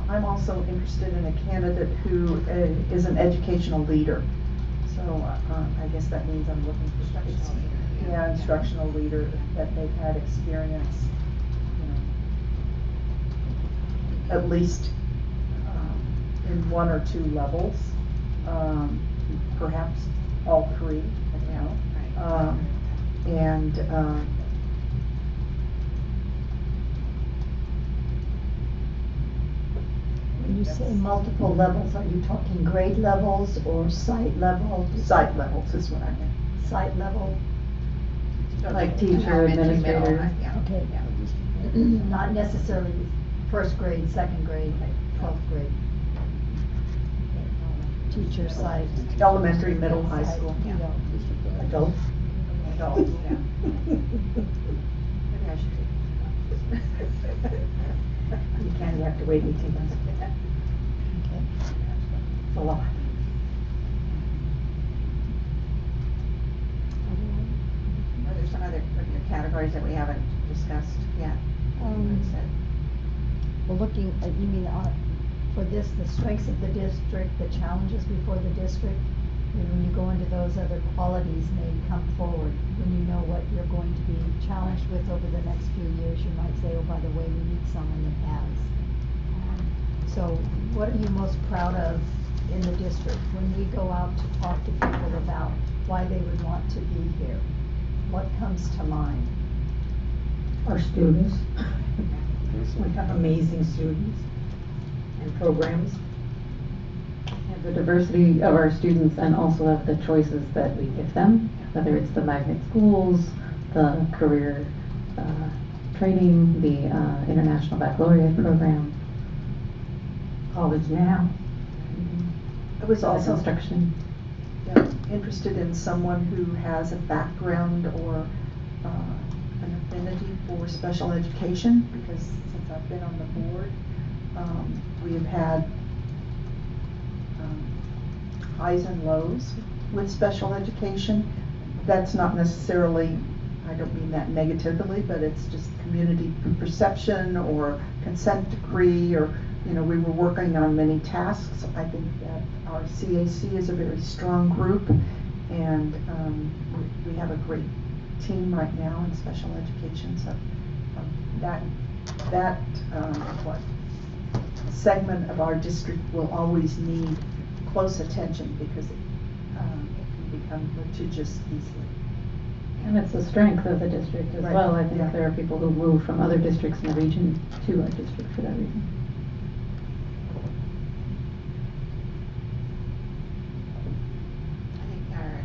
I'm also interested in a candidate who is an educational leader. So I guess that means I'm looking for Instructional leader, yeah. instructional leader, that they've had experience, at least in one or two levels, perhaps all three, I don't know. Right. And When you say multiple levels, are you talking grade levels or site level? site levels is what I meant. Site level, Like teacher, Elementary, middle, administrator. yeah. okay. Yeah. Not necessarily first grade, second grade, 12th grade. Teacher site. Elementary, middle, high site, school. you know. Adult. Adult, yeah. Maybe I should take You can't, you have to wait 18 months. Okay. It's a lot. Are there some other categories that we haven't discussed yet? Said? Well, looking at, you mean, for this, the strengths of the district, the challenges before the district, and when you go into those other qualities and they come forward, when you know what you're going to be challenged with over the next few years, you might say, oh, by the way, we need someone that has. So what are you most proud of in the district when we go out to talk to people about why they would want to be here? What comes to mind? Our students. We have amazing students and programs. Have the diversity of our students and also of the choices that we give them, whether it's the magnet schools, the career training, the international baccalaureate program, College now. I was the also construction. interested in someone who has a background or an affinity for special education, because since I've been on the board, we have had highs and lows with special education. That's not necessarily, I don't mean that negatively, but it's just community perception or consent decree, or, we were working on many tasks. I think that our CAC is a very strong group, and we have a great team right now in special education. So that segment of our district will always need close attention, because it can become litigious easily. And it's a strength of the district as Right, well. I think yeah. there are people who move from other districts in the region to our district for that reason. I think our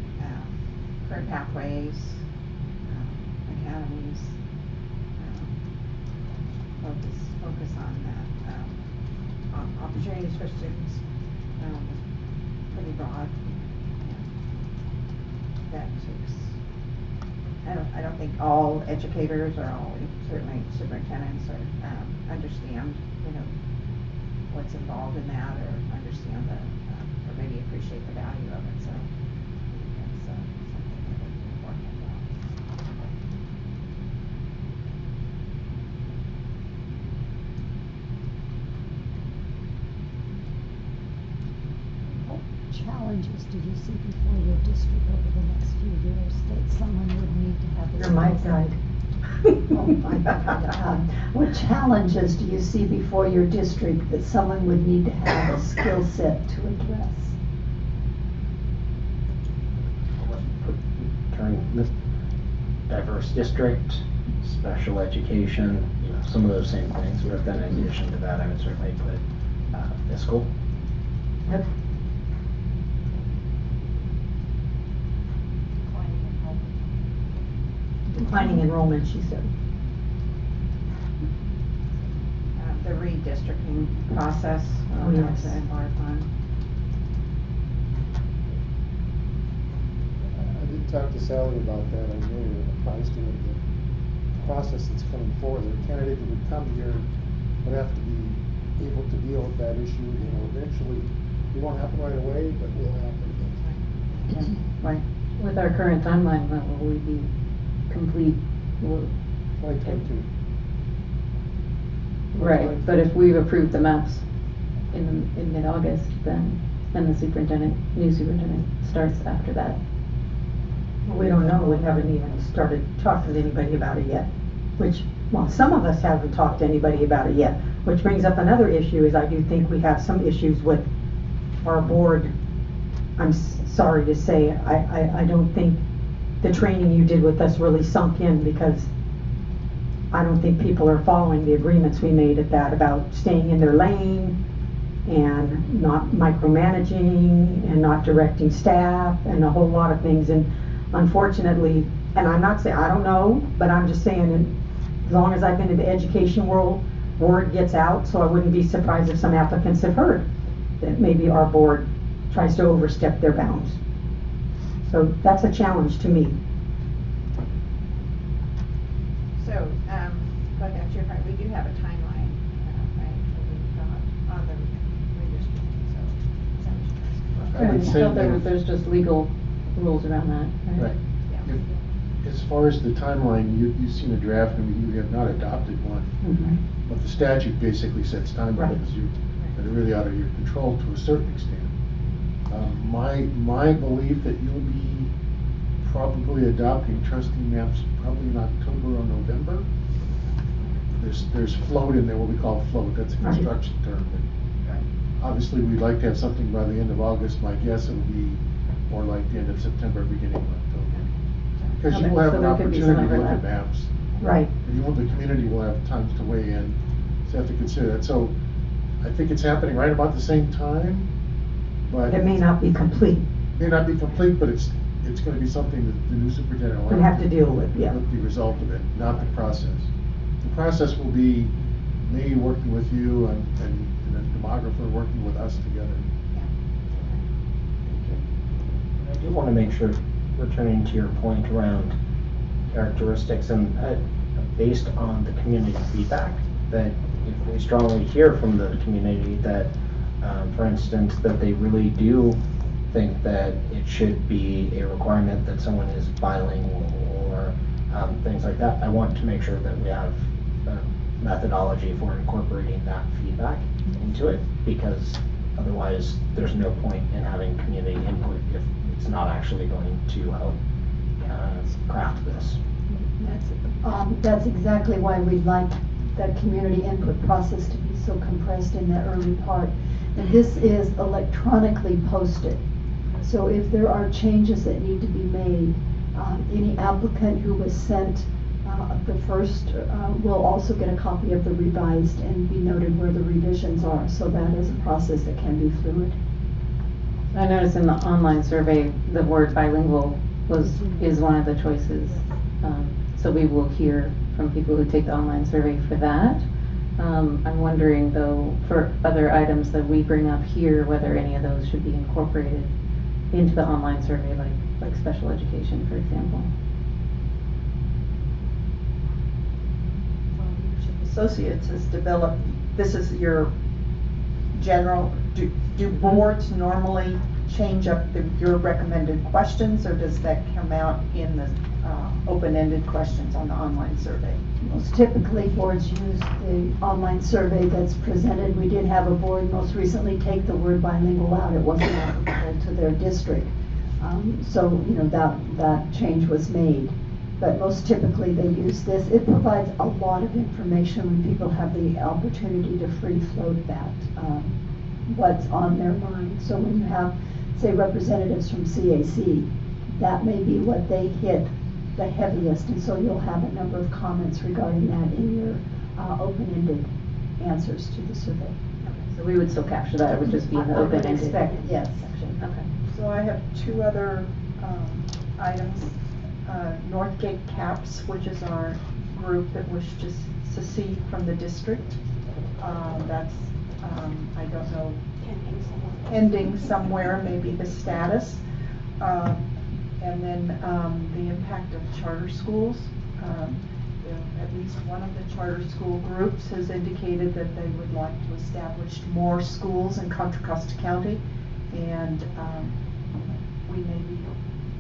career pathways, academies, focus on that, on opportunities for students, pretty broad. That takes, I don't think all educators or all, certainly superintendents understand, what's involved in that, or understand or maybe appreciate the value of it, so that's something that would be important as well. What challenges do you see before your district over the next few years that someone would need to have? You're my guide. Oh, my God. What challenges do you see before your district that someone would need to have a skill set to address? Turn this diverse district, special education, you know, some of those same things. But then in addition to that, I would certainly put fiscal. Yep. Declining enrollment, she said. The redistricting process, Oh, yes. to embark on. I did talk to Sally about that. I know you're apprised of the process that's coming forward. The candidate that would come here would have to be able to deal with that issue, you know, eventually. It won't happen right away, but will happen. Right. With our current timeline, when will we be complete? 2022. Right, but if we've approved the maps in mid-August, then the superintendent, new superintendent starts after that. We don't know, we haven't even started talking to anybody about it yet, which, well, some of us haven't talked to anybody about it yet, which brings up another issue, is I do think we have some issues with our board. I'm sorry to say, I don't think the training you did with us really sunk in, because I don't think people are following the agreements we made at that about staying in their lane and not micromanaging and not directing staff and a whole lot of things. And unfortunately, and I'm not saying, I don't know, but I'm just saying, as long as I've been in the education world, word gets out, so I wouldn't be surprised if some applicants have heard that maybe our board tries to overstep their bounds. So that's a challenge to me. So, going back to your point, we do have a timeline, right, that we've got on the redistricting, so. is that what you're asking? I would say that There's just legal rules around that, right? Right. Yeah. As far as the timeline, you've seen a draft and we have not adopted one. Mhm. But the statute basically sets Right. timelines. That are really out of your control to a certain extent. My belief that you'll be probably adopting trustee maps probably in October or November. There's float in there, what we call float, that's a Right. construction term. But obviously, we'd like to have something by the end of August. My guess it'll be more like the end of September, beginning of October. Because you Okay, will have so an there could be some opportunity to look at overlap. maps. Right. And the community will have times to weigh in, so you have to consider that. So I think it's happening right about the same time, but. It may not be complete. May not be complete, but it's gonna be something that the new superintendent will We have to deal with, yeah. With the result of it, not the process. The process will be me working with you and a demographer working with us together. I do want to make sure, returning to your point around characteristics and based on the community feedback, that if we strongly hear from the community that, for instance, that they really do think that it should be a requirement that someone is bilingual or things like that, I want to make sure that we have methodology for incorporating that feedback into it, because otherwise there's no point in having community input if it's not actually going to help craft this. That's exactly why we'd like that community input process to be so compressed in that early part. And this is electronically posted. So if there are changes that need to be made, any applicant who was sent the first will also get a copy of the revised and be noted where the revisions are. So that is a process that can be fluid. I noticed in the online survey, the word bilingual is one of the choices. So we will hear from people who take the online survey for that. I'm wondering though, for other items that we bring up here, whether any of those should be incorporated into the online survey, like special education, for example. Leadership Associates has developed, this is your general, do boards normally change up your recommended questions, or does that come out in the open-ended questions on the online survey? Most typically, boards use the online survey that's presented. We did have a board most recently take the word bilingual out. It wasn't applicable to their district. So, that change was made. but most typically they use this. It provides a lot of information when people have the opportunity to free float that, what's on their mind. So when you have, say, representatives from CAC, that may be what they hit the heaviest, and so you'll have a number of comments regarding that in your open-ended answers to the survey. So we would still capture that, it would just be in the I would open-ended expect, yes. section, okay. So I have two other items. Northgate CAPS, which is our group that wished to secede from the district. That's, I don't know, ending somewhere, maybe the status. And then the impact of charter schools. At least one of the charter school groups has indicated that they would like to establish more schools in Contra Costa County, and we may be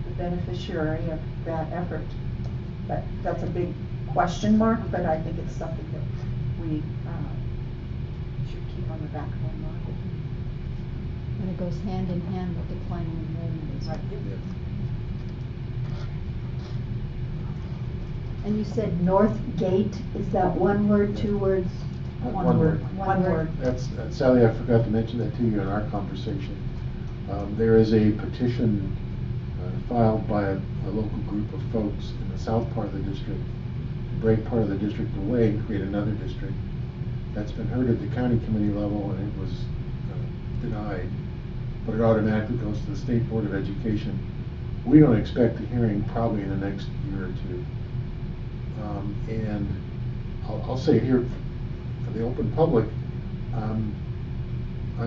the beneficiary of that effort. But that's a big question mark, but I think it's something that we should keep on the back of our mind. And it goes hand in hand with declining enrollment as well. And you said Northgate, is that one word, two words? One word. One word. That's, Sally, I forgot to mention that to you in our conversation. There is a petition filed by a local group of folks in the south part of the district to break part of the district away and create another district. That's been heard at the county committee level, and it was denied, but it automatically goes to the State Board of Education. We don't expect a hearing probably in the next year or two. And I'll say here for the open public, I'm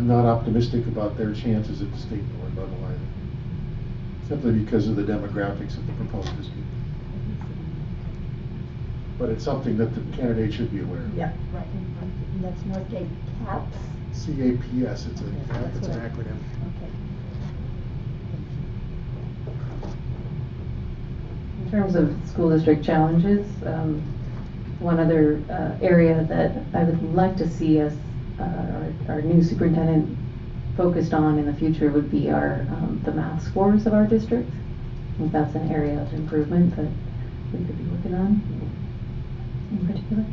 not optimistic about their chances at the state board level either, simply because of the demographics of the proposed district. But it's something that the candidate should be aware of. Yeah, right. And that's Northgate CAPS. CAPS, it's an That's what I- acronym. Okay. In terms of school district challenges, one other area that I would like to see us, our new superintendent focused on in the future would be our the math scores of our district. I think that's an area of improvement that we could be working on in particular.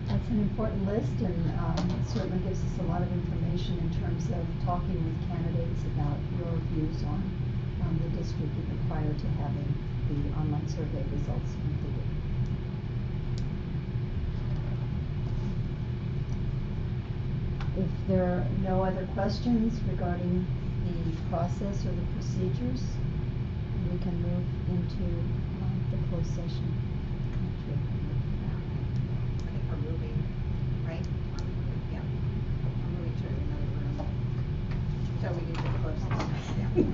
That's an important list, and it certainly gives us a lot of information in terms of talking with candidates about your views on the district even prior to having the online survey results completed. If there are no other questions regarding the process or the procedures, we can move into the closed session. I think we're moving, right? Yeah. I'm moving to another room. So we need to close this. Yeah.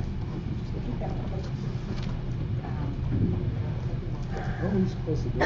What are we supposed to do?